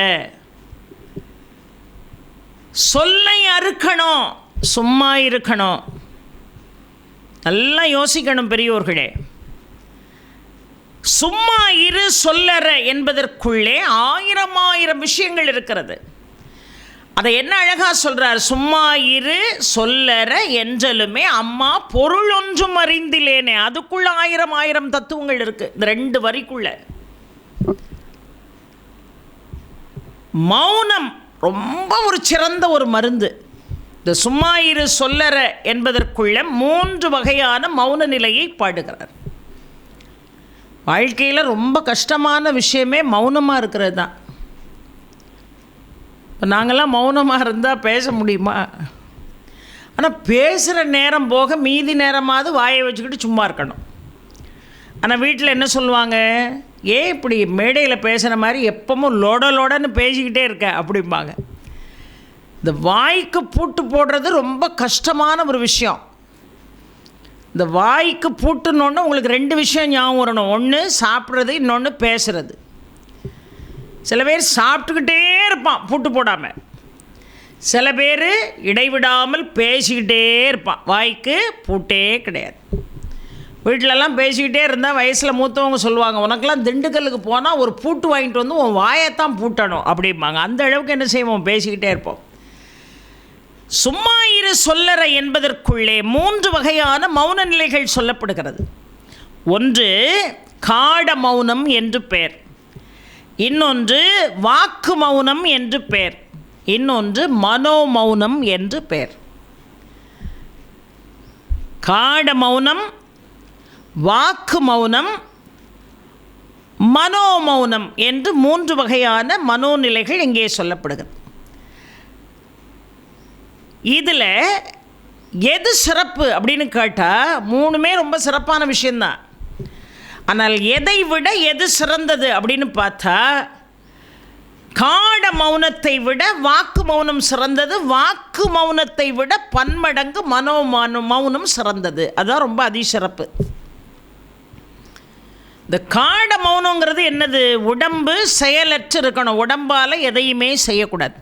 சொல்லை அறுக்கணும், சும்மா இருக்கணும். நல்லா யோசிக்கணும் பெரியோர்களே. சும்மா இரு சொல்லற என்பதற்குள்ளே 1000 விஷயங்கள் இருக்கிறது. அதை என்ன அழகா சொல்றார்? சும்மா இரு சொல்லற என்றலுமே அம்மா பொருள் ஒன்றும் அறிந்திலேனே. அதுக்குள்ள 1000 தத்துவங்கள் இருக்கு இந்த 2 வரிக்குள்ள. மௌனம் ரொம்ப ஒரு சிறந்த ஒரு மருந்து. இந்த சும்மா இரு சொல்லற என்பதற்குள்ள 3 வகையான மௌன நிலையை பாடுகிறார். வாழ்க்கையில் ரொம்ப கஷ்டமான விஷயமே மௌனமாக இருக்கிறது தான். இப்போ நாங்கள்லாம் மௌனமாக இருந்தால் பேச முடியுமா? ஆனால் பேசுகிற நேரம் போக மீதி நேரமாவது வாயை வச்சுக்கிட்டு சும்மா இருக்கணும். ஆனால் வீட்டில் என்ன சொல்லுவாங்க? ஏன் இப்படி மேடையில் பேசுகிற மாதிரி எப்பவும் லோடன்னு பேசிக்கிட்டே இருக்க அப்படிம்பாங்க. இந்த வாய்க்கு பூட்டு போடுறது ரொம்ப கஷ்டமான ஒரு விஷயம். இந்த வாய்க்கு பூட்டுனோன்னு உங்களுக்கு 2 விஷயம் ஞாபகம் வரணும். ஒன்று சாப்பிட்றது, இன்னொன்று பேசுகிறது. சில பேர் சாப்பிட்டுக்கிட்டே இருப்பான் பூட்டு போடாமல். சில பேர் இடைவிடாமல் பேசிக்கிட்டே இருப்பான். வாய்க்கு பூட்டே கிடையாது. வீட்டிலலாம் பேசிக்கிட்டே இருந்தால் வயசில் மூத்தவங்க சொல்லுவாங்க, உனக்கெல்லாம் திண்டுக்கல்லுக்கு போனால் ஒரு பூட்டு வாங்கிட்டு வந்து உன் வாயைத்தான் பூட்டணும் அப்படிம்பாங்க. அந்த அளவுக்கு என்ன செய்வோம்? பேசிக்கிட்டே இருப்போம். சும்மா இரு சொல்லற என்பதற்குள்ளே 3 வகையான மௌன நிலைகள் சொல்லப்படுகிறது. ஒன்று காட மௌனம் என்று பெயர், இன்னொன்று வாக்கு மௌனம் என்று பெயர், இன்னொன்று மனோமௌனம் என்று பெயர். காட மௌனம், வாக்கு மௌனம், மனோமௌனம் என்று 3 வகையான மனோநிலைகள் இங்கே சொல்லப்படுகிறது. இதில் எது சிறப்பு அப்படின்னு கேட்டால் 3மே ரொம்ப சிறப்பான விஷயந்தான். ஆனால் எதை விட எது சிறந்தது அப்படின்னு பார்த்தா காட மௌனத்தை விட வாக்கு மௌனம் சிறந்தது. வாக்கு மௌனத்தை விட பன்மடங்கு மௌனம் சிறந்தது. அதுதான் ரொம்ப அதிசிறப்பு. இந்த காட மௌனங்கிறது என்னது? உடம்பு செயலற்று இருக்கணும். உடம்பால் எதையுமே செய்யக்கூடாது.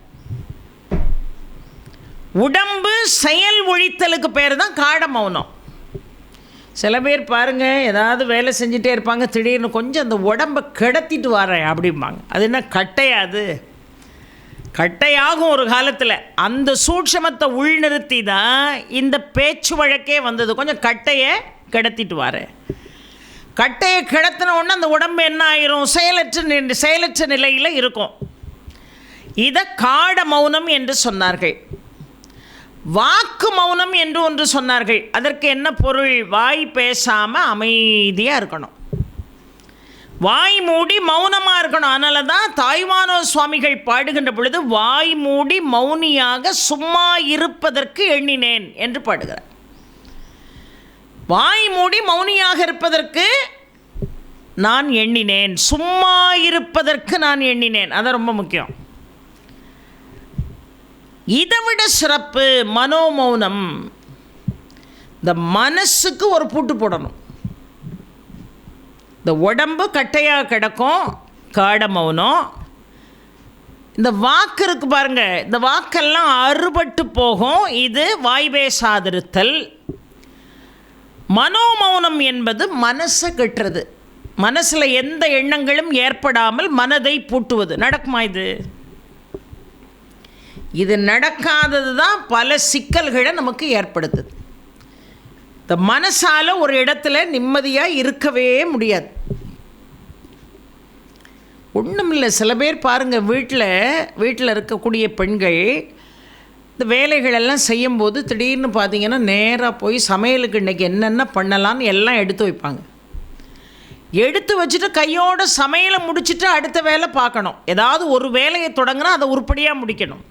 உடம்பு செயல் ஒழித்தலுக்கு பேர் தான் காட மௌனம். சில பேர் பாருங்கள், ஏதாவது வேலை செஞ்சுட்டே இருப்பாங்க, திடீர்னு கொஞ்சம் அந்த உடம்பை கிடத்திட்டு வரேன் அப்படிம்பாங்க. அது என்ன கட்டையாது? கட்டையாகும் ஒரு காலத்தில். அந்த சூட்சமத்தை உள்நிறுத்தி தான் இந்த பேச்சு வழக்கே வந்தது. கொஞ்சம் கட்டையை கிடத்திட்டு வரேன். கட்டையை கிடத்தின உடனே அந்த உடம்பு என்ன ஆயிரும்? செயலற்ற நிலையில் இருக்கும். இதை காட மௌனம் என்று சொன்னார்கள். வாக்கு மௌனம் என்று ஒன்று சொன்னார்கள். அதற்கு என்ன பொருள்? வாய் பேசாமல் அமைதியாக இருக்கணும். வாய் மூடி மௌனமாக இருக்கணும். அதனால தான் தாய்வானோ சுவாமிகள் பாடுகின்ற பொழுது வாய் மூடி மௌனியாக சும்மா இருப்பதற்கு எண்ணினேன் என்று பாடுகிறார். வாய் மூடி மௌனியாக இருப்பதற்கு நான் எண்ணினேன், சும்மா இருப்பதற்கு நான் எண்ணினேன். அது ரொம்ப முக்கியம். இதை விட சிறப்பு மனோமௌனம். இந்த மனசுக்கு ஒரு பூட்டு போடணும். இந்த உடம்பு கட்டையாக கிடக்கும், காட மௌனம். இந்த வாக்கு இருக்கு பாருங்க, இந்த வாக்கெல்லாம் அறுபட்டு போகும். இது வாய் பேசாதிருத்தல். மனோமௌனம் என்பது மனசை கட்டுறது, மனசில் எந்த எண்ணங்களும் ஏற்படாமல் மனதை பூட்டுவது. நடக்குமா இது? இது நடக்காதது தான் பல சிக்கல்களை நமக்கு ஏற்படுத்துது. இந்த மனசால் ஒரு இடத்துல நிம்மதியாக இருக்கவே முடியாது. ஒன்றும் இல்லை, சில பேர் பாருங்கள், வீட்டில் இருக்கக்கூடிய பெண்கள் இந்த வேலைகளெல்லாம் செய்யும்போது திடீர்னு பார்த்திங்கன்னா நேராக போய் சமையலுக்கு இன்றைக்கி என்னென்ன பண்ணலான்னு எல்லாம் எடுத்து வைப்பாங்க. எடுத்து வச்சுட்டு கையோட சமையலை முடிச்சுட்டு அடுத்த வேலை பார்க்கணும். ஏதாவது ஒரு வேலையை தொடங்கினா அதை உருப்படியாக முடிக்கணும்.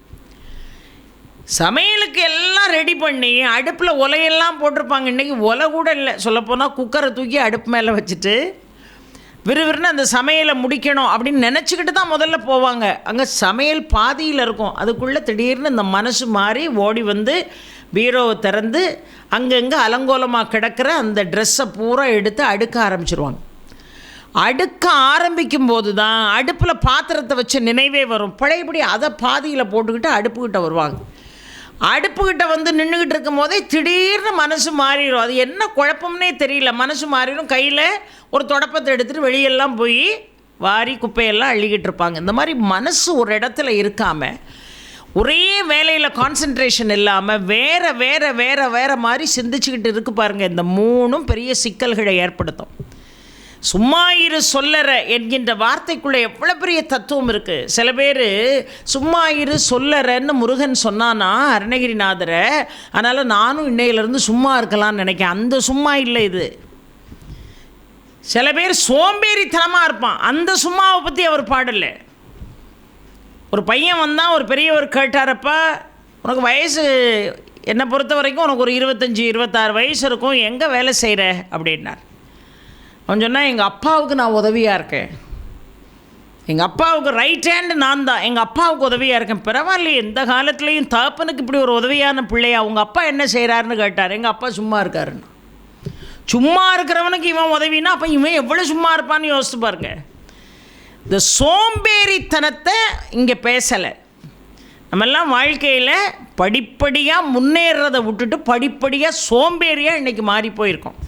சமையலுக்கு எல்லாம் ரெடி பண்ணி அடுப்பில் ஒலையெல்லாம் போட்டிருப்பாங்க. இன்றைக்கி ஒலை கூட இல்லை, சொல்லப்போனால் குக்கரை தூக்கி அடுப்பு மேலே வச்சுட்டு விறுவிறுன்னு அந்த சமையலை முடிக்கணும் அப்படின்னு நினச்சிக்கிட்டு தான் முதல்ல போவாங்க. அங்கே சமையல் பாதியில் இருக்கும். அதுக்குள்ளே திடீர்னு இந்த மனசு மாறி ஓடி வந்து பீரோவை திறந்து அங்கங்கே அலங்கோலமாக கிடக்கிற அந்த ட்ரெஸ்ஸை பூரா எடுத்து அடுக்க ஆரம்பிச்சிருவாங்க. அடுக்க ஆரம்பிக்கும் போது தான் அடுப்பில் பாத்திரத்தை வச்ச நினைவே வரும். பழையபடி அதை பாதியில் போட்டுக்கிட்டு அடுப்புக்கிட்ட வருவாங்க. அடுப்புக்கிட்ட வந்து நின்றுக்கிட்டு இருக்கும் போதே திடீர்னு மனசு மாறிடும். அது என்ன குழப்பம்னே தெரியல, மனசு மாறிடும். கையில் ஒரு தொடப்பத்தை எடுத்துகிட்டு வெளியெல்லாம் போய் வாரி குப்பையெல்லாம் அள்ளிக்கிட்டு இருப்பாங்க. இந்த மாதிரி மனசு ஒரு இடத்துல இருக்காமல், ஒரே வேலையில் கான்சன்ட்ரேஷன் இல்லாமல் வேறு வேறு வேறு வேறு மாதிரி சிந்திச்சுக்கிட்டு இருக்கு பாருங்கள். இந்த மூணும் பெரிய சிக்கல்களை ஏற்படுத்தும். சும்மா இரு சொல்லற என்கின்ற வார்த்தைக்குள்ளே எவ்வளோ பெரிய தத்துவம் இருக்குது. சில பேர் சும்மா இரு சொல்லறன்னு முருகன் சொன்னானா அருணகிரிநாதரை, அதனால் நானும் இன்னையிலேருந்து சும்மா இருக்கலாம்னு நினைக்கிறேன். அந்த சும்மா இல்லை இது. சில பேர் சோம்பேறித்தனமாக இருப்பான், அந்த சும்மாவை பற்றி அவர் பாடலை. ஒரு பையன் வந்தான், ஒரு பெரியவர் கேட்டாரப்பா, உனக்கு வயசு என்னை பொறுத்த வரைக்கும் உனக்கு ஒரு 25-26 வயசு இருக்கும், எங்கே வேலை செய்கிற அப்படின்னார். அவன் சொன்னால், எங்கள் அப்பாவுக்கு நான் உதவியாக இருக்கேன், எங்கள் அப்பாவுக்கு ரைட் ஹேண்டு நான் தான், எங்கள் அப்பாவுக்கு உதவியாக இருக்கேன். பரவாயில்லையே, எந்த காலத்துலேயும் தகப்பனுக்கு இப்படி ஒரு உதவியான பிள்ளையா, உங்கள் அப்பா என்ன செய்கிறாருன்னு கேட்டார். எங்கள் அப்பா சும்மா இருக்காருன்னு. சும்மா இருக்கிறவனுக்கு இவன் உதவினா அப்போ இவன் எவ்வளோ சும்மா இருப்பான்னு யோசித்து பாருங்க. இந்த சோம்பேறித்தனத்தை இங்கே பேசலை. நம்மெல்லாம் வாழ்க்கையில் படிப்படியாக முன்னேறதை விட்டுட்டு படிப்படியாக சோம்பேறியாக இன்றைக்கி மாறி போயிருக்கோம்.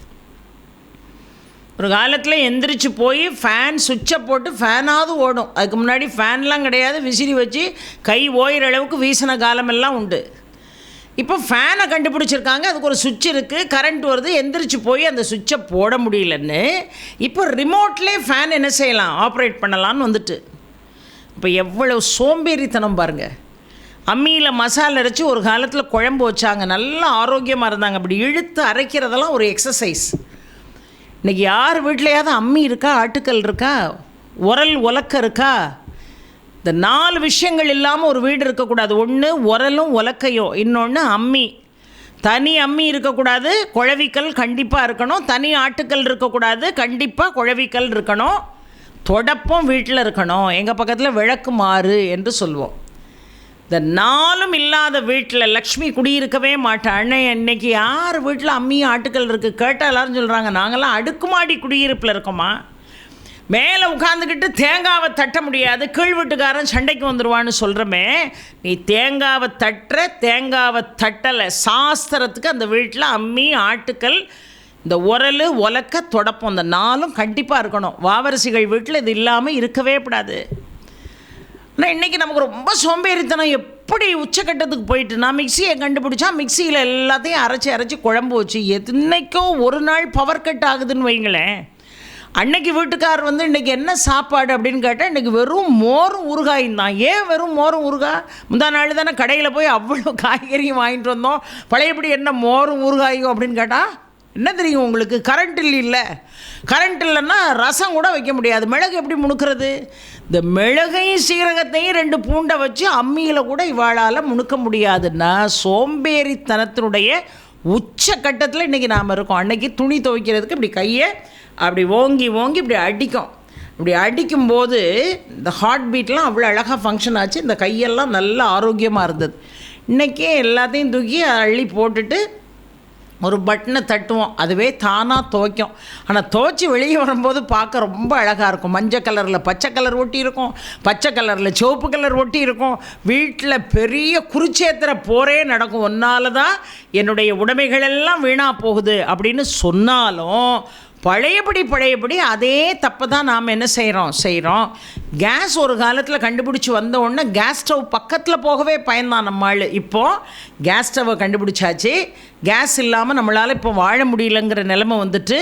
ஒரு காலத்தில் எந்திரிச்சு போய் ஃபேன் சுவிட்சை போட்டு ஃபேனாவது ஓடும். அதுக்கு முன்னாடி ஃபேன்லாம் கிடையாது, விசிறி வச்சு கை ஓயிற அளவுக்கு வீசின காலமெல்லாம் உண்டு. இப்போ ஃபேனை கண்டுபிடிச்சிருக்காங்க, அதுக்கு ஒரு சுவிட்ச் இருக்குது, கரண்ட் வருது, எந்திரிச்சு போய் அந்த சுவிட்சை போட முடியலன்னு இப்போ ரிமோட்லேயே ஃபேன் என்ன செய்யலாம், ஆப்ரேட் பண்ணலான்னு வந்துட்டு. இப்போ எவ்வளோ சோம்பேறித்தனம் பாருங்கள். அம்மியில் மசாலா அரைச்சி ஒரு காலத்தில் குழம்பு வச்சாங்க, நல்லா ஆரோக்கியமாக இருந்தாங்க. அப்படி இழுத்து அரைக்கிறதெல்லாம் ஒரு எக்ஸசைஸ். இன்றைக்கி யார் வீட்லையாவது அம்மி இருக்கா, ஆட்டுக்கல் இருக்கா, உரல் உலக்க இருக்கா? இந்த 4 விஷயங்கள் இல்லாமல் ஒரு வீடு இருக்கக்கூடாது. ஒன்று உரலும் உலக்கையும், இன்னொன்று அம்மி. தனி அம்மி இருக்கக்கூடாது, குழவிக்கல் கண்டிப்பாக இருக்கணும். தனி ஆட்டுக்கல் இருக்கக்கூடாது, கண்டிப்பாக குழவிக்கல் இருக்கணும். தொடப்பம் வீட்டில் இருக்கணும். எங்கள் பக்கத்தில் விளக்கு மாறு என்று சொல்லுவோம். இந்த 4ம் இல்லாத வீட்டில் லக்ஷ்மி குடியிருக்கவே மாட்டாள். இன்றைக்கி யார் வீட்டில் அம்மியும் ஆட்டுக்கல் இருக்குது கேட்டால் எல்லோரும் சொல்கிறாங்க, நாங்கள்லாம் அடுக்குமாடி குடியிருப்பில் இருக்கோமா, மேலே உட்காந்துக்கிட்டு தேங்காவை தட்ட முடியாது, கீழ் வீட்டுக்காரன் சண்டைக்கு வந்துடுவான்னு சொல்கிறோமே. நீ தேங்காவை தட்டலை. சாஸ்திரத்துக்கு அந்த வீட்டில் அம்மி, ஆட்டுக்கல், இந்த உரல் உலக்க தொடப்பம், இந்த 4ம் கண்டிப்பாக இருக்கணும். வாவரசிகள் வீட்டில் இது இல்லாமல் இருக்கவே கூடாது. ஆனால் இன்றைக்கி நமக்கு ரொம்ப சோம்பேறித்தனம் எப்படி உச்சக்கட்டத்துக்கு போயிட்டு, நான் மிக்சியை கண்டுபிடிச்சா மிக்சியில் எல்லாத்தையும் அரைச்சி குழம்பு வச்சு என்னைக்கோ ஒரு நாள் பவர் கட் ஆகுதுன்னு வைங்களேன். அன்னைக்கு வீட்டுக்கார் வந்து இன்றைக்கி என்ன சாப்பாடு அப்படின்னு கேட்டால் இன்றைக்கி வெறும் மோரும் ஊறுகாயும் தான். ஏன் வெறும் மோரும் ஊறுகாய்? முந்தா நாள் தானே கடையில் போய் அவ்வளோ காய்கறியும் வாங்கிட்டு வந்தோம், பழையபடி என்ன மோரும் ஊறுகாயும் அப்படின்னு கேட்டால் என்ன தெரியும் உங்களுக்கு? கரண்ட் இல்லை. கரண்ட் இல்லைன்னா ரசம் கூட வைக்க முடியாது. மிளகு எப்படி முணுக்கிறது? இந்த மிளகையும் சீரகத்தையும் 2 பூண்டை வச்சு அம்மியில் கூட இவாளால் முணுக்க முடியாதுன்னா சோம்பேறித்தனத்தினுடைய உச்சக்கட்டத்தில் இன்றைக்கி நாம் இருக்கோம். அன்றைக்கி துணி துவைக்கிறதுக்கு இப்படி கையை அப்படி ஓங்கி ஓங்கி இப்படி அடிக்கும். இப்படி அடிக்கும்போது இந்த ஹார்ட் பீட்லாம் அவ்வளோ அழகாக ஃபங்க்ஷன் ஆச்சு. இந்த கையெல்லாம் நல்ல ஆரோக்கியமாக இருந்தது. இன்றைக்கே எல்லாத்தையும் தூக்கி அள்ளி போட்டுட்டு ஒரு பட்டனை தட்டுவோம், அதுவே தானாக துவைக்கும். ஆனால் துவைச்சி வெளியே வரும்போது பார்க்க ரொம்ப அழகாக இருக்கும். மஞ்சள் கலரில் பச்சை கலர் ஒட்டி இருக்கும், பச்சை கலரில் சிவப்பு கலர் ஒட்டி இருக்கும். வீட்டில் பெரிய குருச்சேத்திர போரே நடக்கும். ஒன்றால் தான் என்னுடைய உடைமைகளெல்லாம் வீணாக போகுது அப்படின்னு சொன்னாலும் பழையபடி அதே தப்பை தான் நாம் என்ன செய்கிறோம். கேஸ் ஒரு காலத்தில் கண்டுபிடிச்சி வந்த உடனே கேஸ் ஸ்டவ் பக்கத்தில் போகவே பயந்தான் நம்ம ஆள். இப்போது கேஸ் ஸ்டவ்வை கண்டுபிடிச்சாச்சு. கேஸ் இல்லாமல் நம்மளால் இப்போ வாழ முடியலங்கிற நிலைமை வந்துட்டு,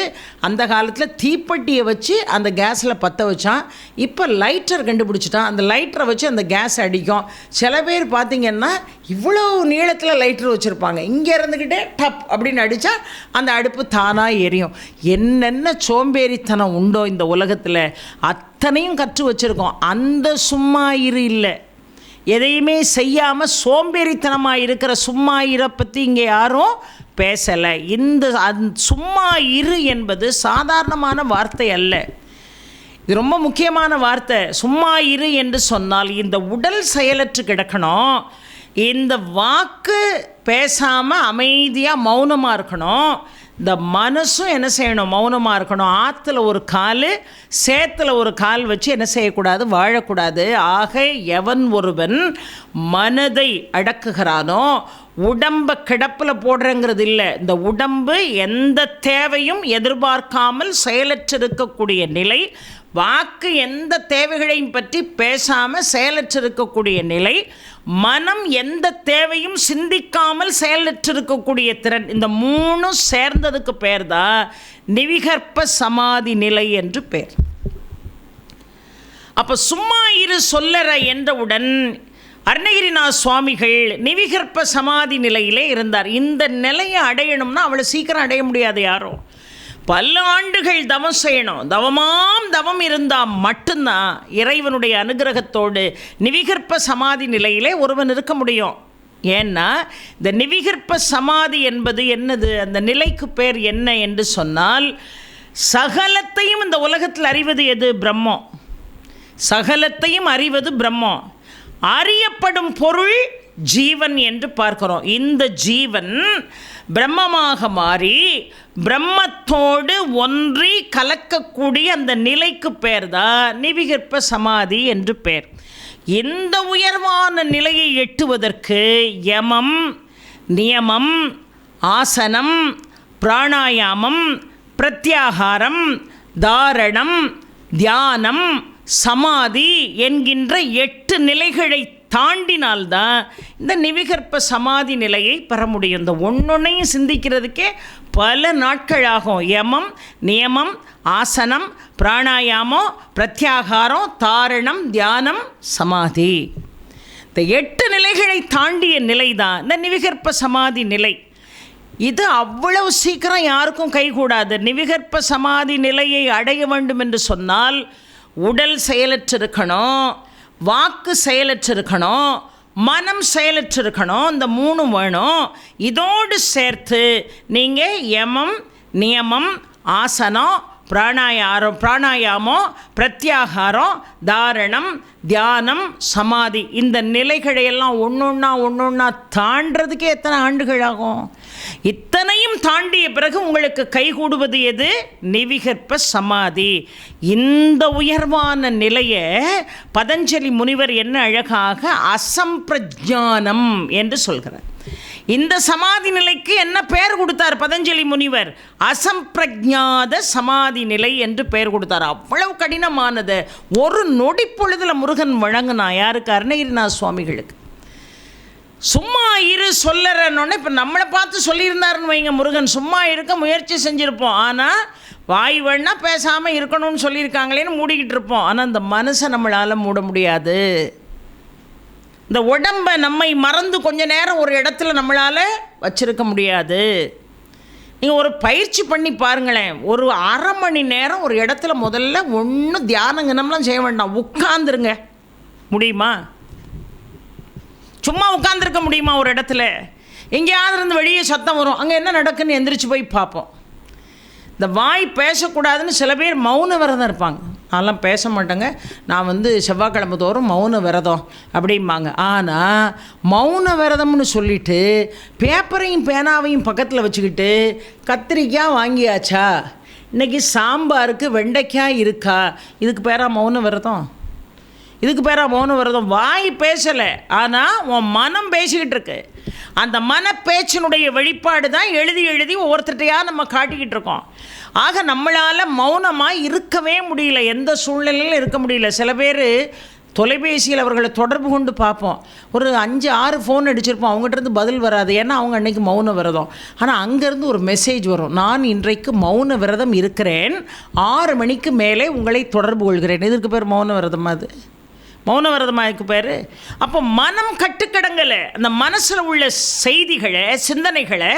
அந்த காலத்தில் தீப்பெட்டியை வச்சு அந்த கேஸில் பற்ற வச்சான். இப்போ லைட்டர் கண்டுபிடிச்சிட்டான். அந்த லைட்டரை வச்சு அந்த கேஸ் அடிக்கும். சில பேர் பார்த்திங்கன்னா இவ்வளோ நீளத்தில் லைட்டர் வச்சுருப்பாங்க. இங்கே இருந்துக்கிட்டே டப் அப்படின்னு அடித்தா அந்த அடுப்பு தானாக எரியும். என்னென்ன சோம்பேறித்தனம் உண்டோ இந்த உலகத்தில் அத்தனையும் கற்று வச்சுருக்கோம். அந்த சும்மா இரு இல்லை, எதையுமே செய்யாமல் சோம்பேறித்தனமாக இருக்கிற சும்மா இரை பற்றி இங்கே யாரும் பேசலை. இந்த சும்மா இரு என்பது சாதாரணமான வார்த்தை அல்ல, இது ரொம்ப முக்கியமான வார்த்தை. சும்மா இரு என்று சொன்னால் இந்த உடல் செயலற்று கிடக்கணும், இந்த வாக்கு பேசாமல் அமைதியாக மௌனமாக இருக்கணும், இந்த மனசும் என்ன செய்யணும், மௌனமாக இருக்கணும். ஆற்றுல ஒரு கால் சேத்துல ஒரு கால் வச்சு என்ன செய்யக்கூடாது, வாழக்கூடாது. ஆக எவன் ஒருவன் மனதை அடக்குகிறானோ, உடம்பை கிடப்பில் போடுறங்கிறது இல்லை, இந்த உடம்பு எந்த தேவையும் எதிர்பார்க்காமல் செயலற்றிருக்கக்கூடிய நிலை, வாக்கு எந்த தேவைகளையும் பற்றி பேசாமல் செயலற்றிருக்கக்கூடிய நிலை, மனம் எந்த தேவையும் சிந்திக்காமல் செயலற்றிருக்கக்கூடிய திறன், இந்த 3 சேர்ந்ததுக்கு பேர் தான் நிவிகற்ப சமாதி நிலை என்று பேர். அப்போ சும்மா இரு சொல்லற என்றவுடன் அருணகிரிநாத சுவாமிகள் நிவிகற்ப சமாதி நிலையிலே இருந்தார். இந்த நிலையை அடையணும்னா அவ்வளோ சீக்கிரம் அடைய முடியாது யாரும். பல ஆண்டுகள் தவம் செய்யணும். தவம் இருந்தால் மட்டும்தான் இறைவனுடைய அனுகிரகத்தோடு நிவிகற்ப சமாதி நிலையிலே ஒருவன் இருக்க முடியும். ஏன்னா இந்த நிவிகற்ப சமாதி என்பது என்னது, அந்த நிலைக்கு பேர் என்ன என்று சொன்னால், சகலத்தையும் இந்த உலகத்தில் அறிவது எது, பிரம்மம். சகலத்தையும் அறிவது பிரம்மம். அறியப்படும் பொருள் ஜீவன் என்று பார்க்கிறோம். இந்த ஜீவன் பிரம்மமாக மாறி பிரம்மத்தோடு ஒன்றி கலக்கக்கூடிய அந்த நிலைக்கு பேர் தான் நிவிகற்ப சமாதி என்று பேர். இந்த உயர்வான நிலையை எட்டுவதற்கு யமம், நியமம், ஆசனம், பிராணாயாமம், பிரத்யாகாரம், தாரணம், தியானம், சமாதி என்கின்ற 8 நிலைகளை தாண்டினால்தான் இந்த நிவிகற்ப சமாதி நிலையை பெற முடியும். இந்த ஒன்னொன்னையும் சிந்திக்கிறதுக்கே பல நாட்கள் ஆகும். யமம், நியமம், ஆசனம், பிராணாயாமம், பிரத்யாகாரம், தாரணம், தியானம், சமாதி, இந்த 8 நிலைகளை தாண்டிய நிலை தான் இந்த நிவிகற்ப சமாதி நிலை. இது அவ்வளவு சீக்கிரம் யாருக்கும் கைகூடாது. நிவிகற்ப சமாதி நிலையை அடைய வேண்டும் என்று சொன்னால் உடல் செயலற்றிருக்கணும், வாக்கு செயலற்றிருக்கணும், மனம் செயலற்றிருக்கணும். இந்த 3 வேணும். இதோடு சேர்த்து நீங்கள் யமம், நியமம், ஆசனம், பிராணாயாமம், பிரத்யாகாரம், தாரணம், தியானம், சமாதி, இந்த நிலைகளையெல்லாம் ஒன்றொன்னா தாண்டறதுக்கே எத்தனை ஆண்டுகள் ஆகும்? இத்தனையும் தாண்டிய பிறகு உங்களுக்கு கைகூடுவது எது? நிவிகற்ப சமாதி. இந்த உயர்வான நிலையை பதஞ்சலி முனிவர் என்ன அழகாக அசம்பிரஜானம் என்று சொல்கிறார். இந்த சமாதி நிலைக்கு என்ன பெயர் கொடுத்தார் பதஞ்சலி முனிவர்? அசம்பிரஜாத சமாதி நிலை என்று பெயர் கொடுத்தார். அவ்வளவு கடினமானது. ஒரு நொடி பொழுதில் முருகன் வழங்கினா யாருக்கு? அருணகிரிநாத சுவாமிகளுக்கு. சும்மா இரு சொல்லறன்னு இப்போ நம்மளை பார்த்து சொல்லியிருந்தாருன்னு வைங்க, முருகன் சும்மா இருக்க முயற்சி செஞ்சுருப்போம். ஆனால் வாய் வேணா பேசாமல் இருக்கணும்னு சொல்லியிருக்காங்களேன்னு மூடிக்கிட்டு இருப்போம். ஆனால் இந்த மனசை நம்மளால் மூட முடியாது. இந்த உடம்பை நம்மை மறந்து கொஞ்ச நேரம் ஒரு இடத்துல நம்மளால் வச்சிருக்க முடியாது. நீங்கள் ஒரு பயிற்சி பண்ணி பாருங்களேன். ஒரு அரை மணி நேரம் ஒரு இடத்துல முதல்ல ஒன்றும் தியானங்கனம்லாம் செய்ய வேண்டாம், உட்காந்துருங்க. முடியுமா? சும்மா உட்காந்துருக்க முடியுமா? ஒரு இடத்துல எங்கேயாவது இருந்து வெளியே சத்தம் வரும், அங்கே என்ன நடக்குன்னு எந்திரிச்சு போய் பார்ப்போம். இந்த வாய் பேசக்கூடாதுன்னு சில பேர் மௌன விரதம் இருப்பாங்க. அதெல்லாம் பேச மாட்டேங்க, நான் செவ்வாய்க்கிழமை தோறும் மௌன விரதம் அப்படிம்பாங்க. ஆனால் மௌன விரதம்னு சொல்லிவிட்டு பேப்பரையும் பேனாவையும் பக்கத்தில் வச்சுக்கிட்டு கத்திரிக்காய் வாங்கியாச்சா, இன்றைக்கி சாம்பாருக்கு வெண்டைக்காய் இருக்கா, இதுக்கு பேரா மௌன விரதம்? இதுக்கு பேரா மௌன விரதம்? வாய் பேசலை, ஆனால் உன் மனம் பேசிக்கிட்டு இருக்கு. அந்த மனப்பேச்சினுடைய வெளிப்பாடு தான் எழுதி எழுதி ஒவ்வொருத்தட்டையாக நம்ம காட்டிக்கிட்டு இருக்கோம். ஆக நம்மளால் மௌனமாக இருக்கவே முடியல, எந்த சூழ்நிலையிலும் இருக்க முடியல. சில பேர் தொலைபேசியில் அவர்களை தொடர்பு கொண்டு பார்ப்போம், ஒரு 5-6 ஃபோன் அடிச்சிருப்போம், அவங்ககிட்டருந்து பதில் வராது. ஏன்னா அவங்க அன்றைக்கி மௌன விரதம். ஆனால் அங்கேருந்து ஒரு மெசேஜ் வரும், நான் இன்றைக்கு மௌன விரதம் இருக்கிறேன், 6 மணிக்கு மேலே உங்களை தொடர்பு கொள்கிறேன். இதற்கு பேர் மௌன விரதமா? அது மௌன விரதமாக்கு பேர். அப்போ மனம் கட்டுக்கடங்கலை. அந்த மனசில் உள்ள செய்திகளை, சிந்தனைகளை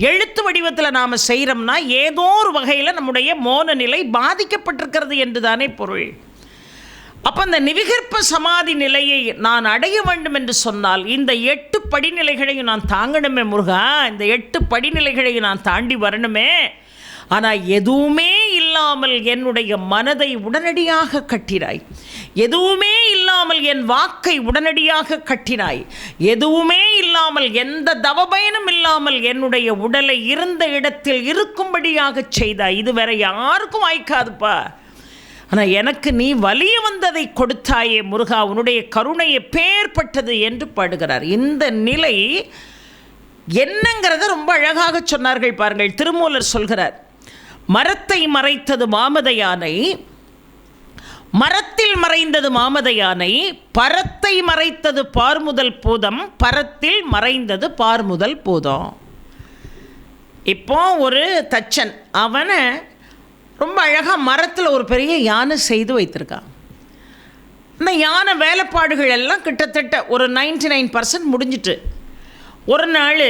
எழுத்து வடிவத்தில் நாம் செய்கிறோம்னா ஏதோ ஒரு வகையில் நம்முடைய மௌன நிலை பாதிக்கப்பட்டிருக்கிறது என்று தானே பொருள். அப்போ அந்த நிவிகற்ப சமாதி நிலையை நான் அடைய வேண்டும் என்று சொன்னால் இந்த 8 படிநிலைகளையும் நான் தாங்கணுமே முருகா, இந்த 8 படிநிலைகளையும் நான் தாண்டி வரணுமே. ஆனால் எதுவுமே இல்லாமல் என்னுடைய மனதை உடனடியாக கட்டினாய், எதுவுமே இல்லாமல் என் வாக்கை உடனடியாக கட்டினாய், எதுவுமே இல்லாமல் எந்த தவபயனும் இல்லாமல் என்னுடைய உடலை இருந்த இடத்தில் இருக்கும்படியாக செய்தாய். இது வேற யாருக்கும் வாய்க்காதுப்பா. ஆனால் எனக்கு நீ வலிய வந்ததை கொடுத்தாயே முருகா, உன்னுடைய கருணை எப்பேற்பட்டது என்று பாடுகிறார். இந்த நிலை என்னங்கிறத ரொம்ப அழகாக சொன்னார்கள் பாருங்கள். திருமூலர் சொல்கிறார், மரத்தை மறைத்தது மாமத யானை, மரத்தில் மறைந்தது மாமத யானை, பரத்தை மறைத்தது பார்முதல் பூதம், பரத்தில் மறைந்தது பார்முதல் பூதம். இப்போ ஒரு தச்சன் அவனை ரொம்ப அழகாக மரத்தில் ஒரு பெரிய யானை செய்து வைத்திருக்கான். இந்த யானை வேலைப்பாடுகள் எல்லாம் கிட்டத்தட்ட ஒரு 99% முடிஞ்சிட்டு, ஒரு நாள்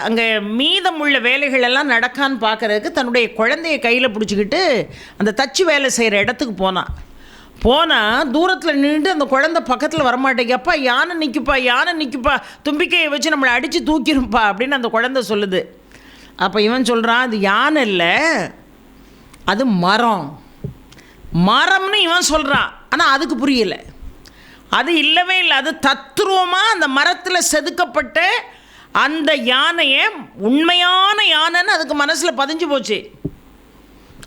அங்கே மீதமுள்ள வேலைகள் எல்லாம் நடக்கான்னு பார்க்குறதுக்கு தன்னுடைய குழந்தைய கையில் பிடிச்சிக்கிட்டு அந்த தச்சு வேலை செய்கிற இடத்துக்கு போனால் தூரத்தில் நின்றுட்டு அந்த குழந்தை பக்கத்தில் வரமாட்டேங்க, அப்பா யானை நிற்குப்பா, யானை நிற்குப்பா, தும்பிக்கையை வச்சு நம்மளை அடித்து தூக்கிருப்பா அப்படின்னு அந்த குழந்தை சொல்லுது. அப்போ இவன் சொல்கிறான், அது யானை இல்லை, அது மரம், மரம்னு இவன் சொல்கிறான். ஆனால் அதுக்கு புரியலை, அது இல்லவே இல்லை. அது தத்துருவமாக அந்த மரத்தில் செதுக்கப்பட்ட அந்த யானையை உண்மையான யானைன்னு அதுக்கு மனசில் பதிஞ்சு போச்சு.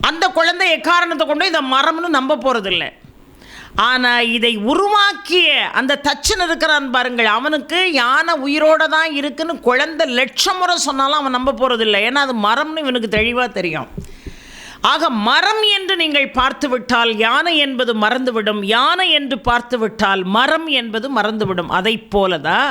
அந்த குழந்தை எக்காரணத்தை கொண்டு இந்த மரம்னு நம்ப போகிறதில்லை. ஆனால் இதை உருவாக்கிய அந்த தச்சன் இருக்கிறான் பாருங்கள், அவனுக்கு யானை உயிரோடு தான் இருக்குன்னு குழந்தை 1,00,000 முறை சொன்னாலும் அவன் நம்ப போகிறதில்லை. ஏன்னா அது மரம்னு இவனுக்கு தெளிவாக தெரியும். ஆக மரம் என்று நீங்கள் பார்த்து விட்டால் யானை என்பது மறந்துவிடும், யானை என்று பார்த்து விட்டால் மரம் என்பது மறந்துவிடும். அதை போல தான்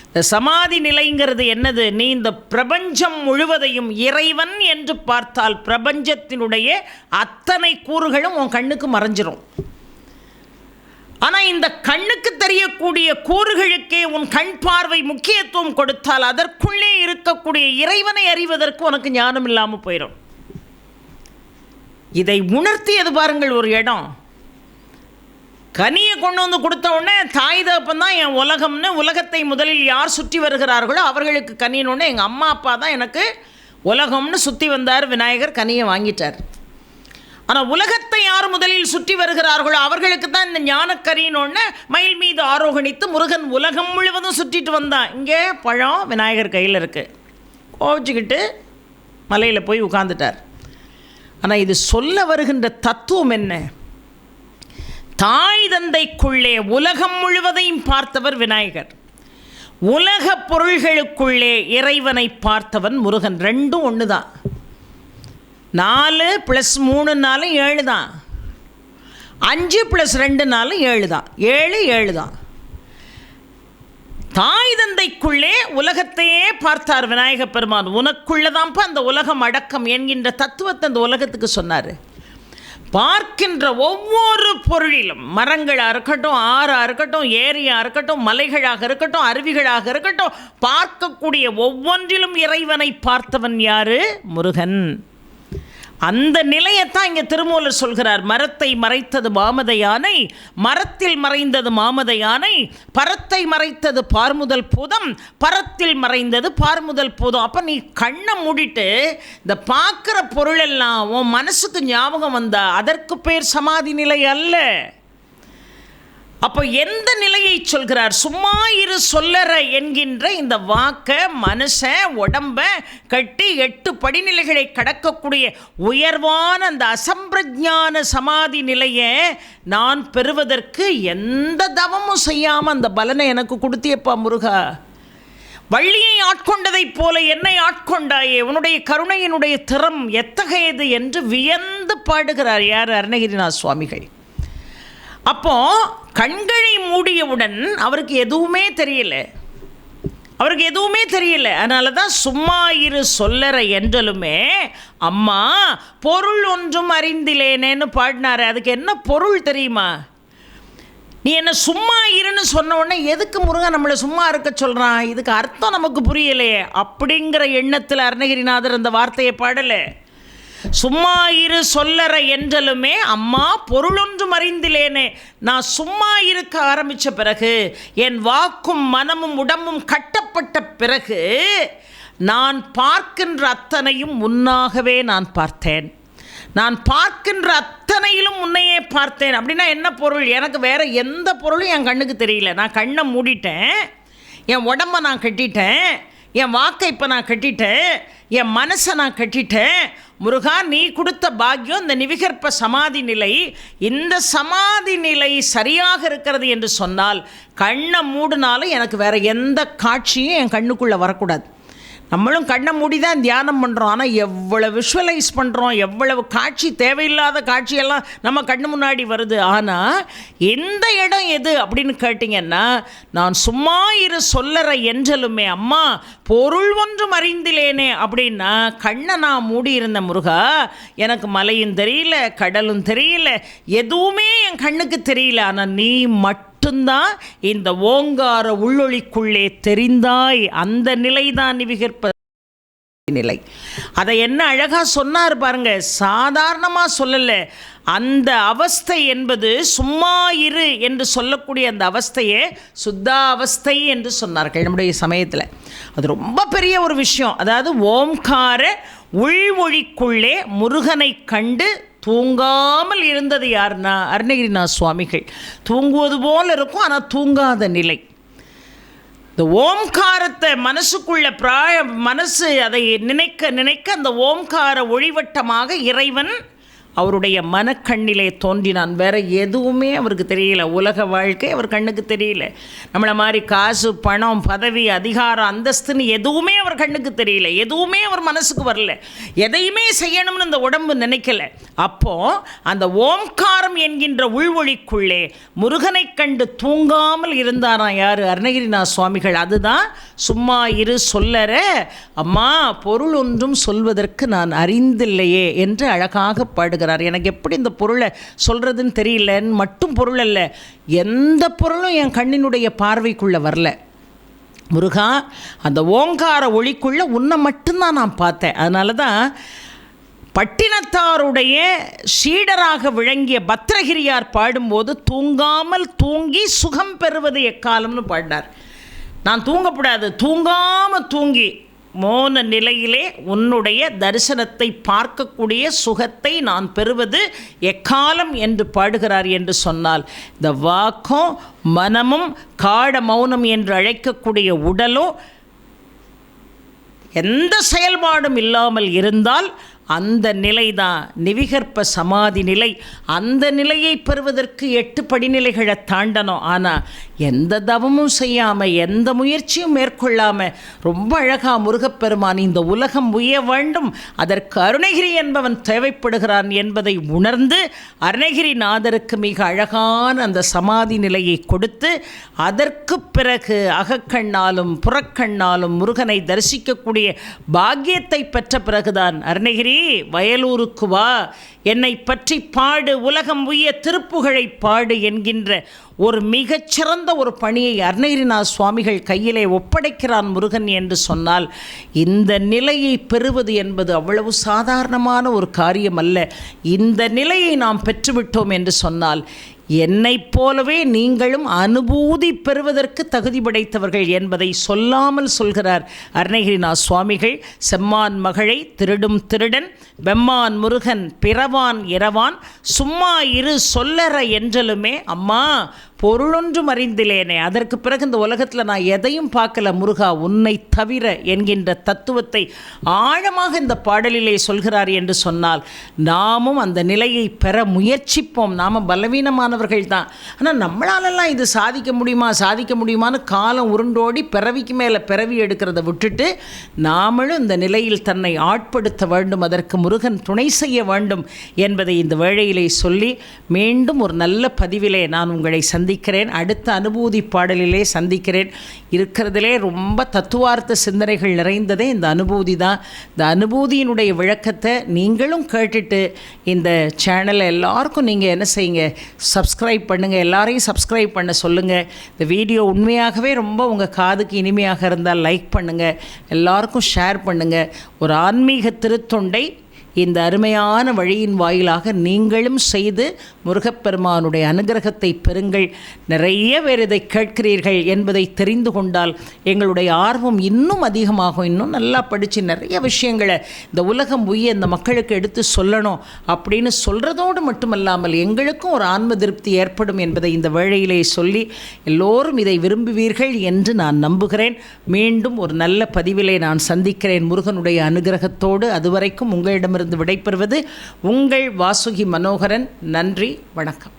இந்த சமாதி நிலைங்கிறது என்னது? நீ இந்த பிரபஞ்சம் முழுவதையும் இறைவன் என்று பார்த்தால் பிரபஞ்சத்தினுடைய அத்தனை கூறுகளும் உன் கண்ணுக்கு மறைஞ்சிரும். ஆனால் இந்த கண்ணுக்கு தெரியக்கூடிய கூறுகளுக்கே உன் கண் பார்வை முக்கியத்துவம் கொடுத்தால் அதற்குள்ளே இருக்கக்கூடிய இறைவனை அறிவதற்கு உனக்கு ஞானம் இல்லாமல் போயிடும். இதை உணர்த்தியது பாருங்கள் ஒரு இடம். கனியை கொண்டு வந்து கொடுத்த உடனே தாய் தகப்பன் என் உலகம்னு, உலகத்தை முதலில் யார் சுற்றி வருகிறார்களோ அவர்களுக்கு கனின்னு, எங்கள் அம்மா அப்பா தான் எனக்கு உலகம்னு சுற்றி வந்தார் விநாயகர், கனியை வாங்கிட்டார். ஆனால் உலகத்தை யார் முதலில் சுற்றி வருகிறார்களோ அவர்களுக்கு தான் இந்த ஞானக்கரின்னு மயில் மீது ஆரோகணித்து முருகன் உலகம் முழுவதும் சுற்றிட்டு வந்தான். இங்கே பழம் விநாயகர் கையில் இருக்குது, கோவிச்சுக்கிட்டு மலையில் போய் உட்கார்ந்துட்டார். ஆனால் இது சொல்ல வருகின்ற தத்துவம் என்ன? தாய் தந்தைக்குள்ளே உலகம் முழுவதையும் பார்த்தவர் விநாயகர், உலக பொருள்களுக்குள்ளே இறைவனை பார்த்தவன் முருகன். ரெண்டும் ஒன்று தான். 4 + 3 7 தான், 5 + 2 7 தான், 7 தான். தாய் தந்தைக்குள்ளே உலகத்தையே பார்த்தார் விநாயக பெருமான். உனக்குள்ளதான்ப்பா அந்த உலகம் அடக்கம் என்கின்ற தத்துவத்தை அந்த உலகத்துக்கு சொன்னார். பார்க்கின்ற ஒவ்வொரு பொருளிலும், மரங்களாக இருக்கட்டும், ஆறாக இருக்கட்டும், ஏரியாக இருக்கட்டும், மலைகளாக இருக்கட்டும், அருவிகளாக இருக்கட்டும், பார்க்கக்கூடிய ஒவ்வொன்றிலும் இறைவனை பார்த்தவன் யாரு? முருகன். அந்த நிலையத்தான் இங்கே திருமூலர் சொல்கிறார். மரத்தை மறைத்தது மாமத யானை, மரத்தில் மறைந்தது மாமத யானை, பரத்தை மறைத்தது பார்முதல் பூதம், பரத்தில் மறைந்தது பார்முதல் பூதம். அப்போ நீ கண்ணை மூடிட்டு இந்த பார்க்குற பொருளெல்லாம் உன் மனசுக்கு ஞாபகம் வந்தா அதற்கு பேர் சமாதி நிலை அல்ல. அப்போ எந்த நிலையை சொல்கிறார்? சும்மா இரு சொல்லற என்கின்ற இந்த வாக்க மனுஷன் உடம்ப கட்டி 8 படிநிலைகளை கடக்கக்கூடிய உயர்வான அந்த அசம்பிரஜான சமாதி நிலையை நான் பெறுவதற்கு எந்த தவமும் செய்யாமல் அந்த பலனை எனக்கு கொடுத்தியப்பா முருகா. வள்ளியை ஆட்கொண்டதைப் போல என்னை ஆட்கொண்டாயே, உன்னுடைய கருணையினுடைய திறம் எத்தகையது என்று வியந்து பாடுகிறார் யார்? அருணகிரிநாத சுவாமிகள். அப்போ கண்களை மூடியவுடன் அவருக்கு எதுவுமே தெரியல, அதனால தான் சும்மா இரு சொல்லற என்றலுமே அம்மா பொருள் ஒன்றும் அறிந்திலேனேன்னு பாடினாரு. அதுக்கு என்ன பொருள் தெரியுமா? நீ என்ன சும்மா இருன்னு சொன்ன உடனே எதுக்கு முருகன் நம்மளை சும்மா இருக்க சொல்கிறான், இதுக்கு அர்த்தம் நமக்கு புரியலையே அப்படிங்கிற எண்ணத்தில் அருணகிரிநாதர் அந்த வார்த்தையை பாடலை. சும்மா இரு சொல்லற என்றலுமே அம்மா பொருளொன்றும் அறிந்திலேனே. நான் சும்மா இருக்க ஆரம்பித்த பிறகு, என் வாக்கும் மனமும் உடம்பும் கட்டப்பட்ட பிறகு, நான் பார்க்கின்ற அத்தனையும் முன்னாகவே நான் பார்த்தேன். நான் பார்க்கின்ற அத்தனையிலும் முன்னையே பார்த்தேன். அப்படின்னா என்ன பொருள்? எனக்கு வேறு எந்த பொருளும் என் கண்ணுக்கு தெரியல. நான் கண்ணை மூடிட்டேன், என் உடம்பை நான் கட்டிட்டேன், என் வாக்கை இப்போ நான் கட்டிட்டேன், என் மனசை நான் கட்டிட்டேன். முருகா, நீ கொடுத்த பாக்கியம் இந்த நிவிகற்ப சமாதி நிலை. இந்த சமாதி நிலை சரியாக இருக்கிறது என்று சொன்னால் கண்ணை மூடினாலும் எனக்கு வேறு எந்த காட்சியும் என் கண்ணுக்குள்ளே வரக்கூடாது. நம்மளும் கண்ணை மூடி தான் தியானம் பண்ணுறோம். ஆனால் எவ்வளவு விஷுவலைஸ் பண்ணுறோம், எவ்வளவு காட்சி, தேவையில்லாத காட்சியெல்லாம் நம்ம கண்ணு முன்னாடி வருது. ஆனால் எந்த இடம் எது அப்படின்னு கேட்டிங்கன்னா, நான் சும்மா இரு சொல்லற என்றலுமே அம்மா பொருள் ஒன்றும் அறிந்திலேனே அப்படின்னா, கண்ணை நான் மூடி இருந்த முருகா, எனக்கு மலையும் தெரியல, கடலும் தெரியல, எதுவுமே என் கண்ணுக்கு தெரியல. ஆனால் நீ மட்டும்தான் இந்த ஓங்கார உள்ளொளிக்குள்ளே தெரிந்தாய். அந்த நிலைதான் நிவிகற்ப நிலை. அதை என்ன அழகா சொன்னார் பாருங்க. சாதாரணமாக சொல்லலை. அந்த அவஸ்தை என்பது சும்மா இரு என்று சொல்லக்கூடிய அந்த அவஸ்தையே சுத்தா அவஸ்தை என்று சொன்னார்கள் நம்முடைய சமயத்தில். அது ரொம்ப பெரிய ஒரு விஷயம். அதாவது ஓம்கார உள்மொழிக்குள்ளே முருகனை கண்டு தூங்காமல் இருந்தது யாருன்னா அருணகிரிநாத சுவாமிகள். தூங்குவது போல் இருக்கும், ஆனால் தூங்காத நிலை. இந்த ஓம்காரத்தை மனசுக்குள்ள மனசு அதை நினைக்க அந்த ஓம்கார ஒளிவட்டமாக இறைவன் அவருடைய மனக்கண்ணிலே தோன்றினான். வேறு எதுவுமே அவருக்கு தெரியல. உலக வாழ்க்கை அவர் கண்ணுக்கு தெரியல. நம்மளை மாதிரி காசு, பணம், பதவி, அதிகாரம், அந்தஸ்துன்னு எதுவுமே அவர் கண்ணுக்கு தெரியல. எதுவுமே அவர் மனசுக்கு வரல. எதையுமே செய்யணும்னு அந்த உடம்பு நினைக்கல. அப்போது அந்த ஓம்காரம் என்கின்ற உள்வொளிக்குள்ளே முருகனை கண்டு தூங்காமல் இருந்தாராம் யார்? அருணகிரிநாத சுவாமிகள். அதுதான் சும்மா இரு சொல்லற அம்மா பொருள் ஒன்றும் சொல்வதற்கு நான் அறிந்தில்லையே என்று அழகாக பாடுகிறார். எனக்கு எப்படி இந்த பொருளை சொல்கிறதுன்னு தெரியலன்னு மட்டும் பொருள் அல்ல, எந்த பொருளும் என் கண்ணினுடைய பார்வைக்குள்ளே வரல. முருகா, அந்த ஓங்கார ஒளிக்குள்ளே உன்னை மட்டும்தான் நான் பார்த்தேன். அதனால தான் பட்டினத்தாருடைய சீடராக விளங்கிய பத்திரகிரியார் பாடும்போது தூங்காமல் தூங்கி சுகம் பெறுவது எக்காலம்னு பாடினார். நான் தூங்கக்கூடாது, தூங்காமல் தூங்கி மோன நிலையிலே உன்னுடைய தரிசனத்தை பார்க்கக்கூடிய சுகத்தை நான் பெறுவது எக்காலம் என்று பாடுகிறார் என்று சொன்னால், இந்த வாக்கும் மனமும் காட மௌனம் என்று அழைக்கக்கூடிய உடலும் எந்த செயல்பாடும் இல்லாமல் இருந்தால் அந்த நிலை தான் நிவிகற்ப சமாதி நிலை. அந்த நிலையை பெறுவதற்கு 8 படிநிலைகளை தாண்டணும். ஆனால் எந்த தவமும் செய்யாமல், எந்த முயற்சியும் மேற்கொள்ளாமல் ரொம்ப அழகாக முருகப்பெருமான் இந்த உலகம் உய்ய வேண்டும், அதற்கு அருணகிரி என்பவன் தேவைப்படுகிறான் என்பதை உணர்ந்து அருணகிரிநாதருக்கு மிக அழகான அந்த சமாதி நிலையை கொடுத்து, அதற்கு பிறகு அகக்கண்ணாலும் புறக்கண்ணாலும் முருகனை தரிசிக்கக்கூடிய பாக்கியத்தை பெற்ற பிறகுதான் அருணகிரி வயலூருக்கு வா, என்னை பற்றி பாடு, உலகம் உய்ய திருப்புகழை பாடு என்கின்ற ஒரு மிகச்சிறந்த ஒரு பணியை அருணகிரிநாத சுவாமிகள் கையிலே ஒப்படைக்கிறான் முருகன் என்று சொன்னால், இந்த நிலையை பெறுவது என்பது அவ்வளவு சாதாரணமான ஒரு காரியம் அல்ல. இந்த நிலையை நாம் பெற்றுவிட்டோம் என்று சொன்னால், என்னைப் போலவே நீங்களும் அனுபூதி பெறுவதற்கு தகுதி படைத்தவர்கள் என்பதை சொல்லாமல் சொல்கிறார் அருணகிரிநாத சுவாமிகள். செம்மான் மகளை திருடும் திருடன், வெம்மான் முருகன் பிறவான் இரவான், சும்மா இரு சொல்லற என்றலுமே அம்மா பொருளொன்றும் அறிந்திலேனே. அதற்கு பிறகு இந்த உலகத்தில் நான் எதையும் பார்க்கல முருகா உன்னை தவிர என்கின்ற தத்துவத்தை ஆழமாக இந்த பாடலிலே சொல்கிறார் என்று சொன்னால், நாமும் அந்த நிலையை பெற முயற்சிப்போம். நாம் பலவீனமானவர்கள் தான். ஆனால் நம்மளாலெல்லாம் இது சாதிக்க முடியுமான்னு காலம் உருண்டோடி பிறவிக்கு மேலே பிறவி எடுக்கிறத விட்டுட்டு நாமளும் இந்த நிலையில் தன்னை ஆட்படுத்த வேண்டும், அதற்கு முருகன் துணை செய்ய வேண்டும் என்பதை இந்த வேளையிலே சொல்லி மீண்டும் ஒரு நல்ல பதிவிலே நான் உங்களை சந்திக்கிறேன். அடுத்த அனுபூதி பாடலிலே சந்திக்கிறேன். இருக்கிறதிலே ரொம்ப தத்துவார்த்த சிந்தனைகள் நிறைந்ததே இந்த அனுபூதி தான். இந்த அனுபூதியினுடைய விளக்கத்தை நீங்களும் கேட்டுட்டு இந்த சேனலை எல்லாருக்கும் நீங்கள் என்ன செய்யுங்க, சப்ஸ்கிரைப் பண்ணுங்கள். எல்லாரையும் சப்ஸ்கிரைப் பண்ண சொல்லுங்கள். இந்த வீடியோ உண்மையாகவே ரொம்ப உங்கள் காதுக்கு இனிமையாக இருந்தால் லைக் பண்ணுங்கள், எல்லாருக்கும் ஷேர் பண்ணுங்கள். ஒரு ஆன்மீக திருத்தொண்டை இந்த அருமையான வழியின் வாயிலாக நீங்களும் செய்து முருகப்பெருமானுடைய அனுகிரகத்தை பெறுங்கள். நிறைய பேர் இதை கேட்கிறீர்கள் என்பதை தெரிந்து கொண்டால் எங்களுடைய ஆர்வம் இன்னும் அதிகமாகும். இன்னும் நல்லா படித்து நிறைய விஷயங்களை இந்த உலகம் உய்ய இந்த மக்களுக்கு எடுத்து சொல்லணும் அப்படின்னு சொல்கிறதோடு மட்டுமல்லாமல் எங்களுக்கும் ஒரு ஆன்ம திருப்தி ஏற்படும் என்பதை இந்த வேளையிலே சொல்லி எல்லோரும் இதை விரும்புவீர்கள் என்று நான் நம்புகிறேன். மீண்டும் ஒரு நல்ல பதிவிலே நான் சந்திக்கிறேன் முருகனுடைய அனுகிரகத்தோடு. அதுவரைக்கும் உங்களிடமிருந்து விடைபெறுவது உங்கள் வாசுகி மனோகரன். நன்றி, வணக்கம்.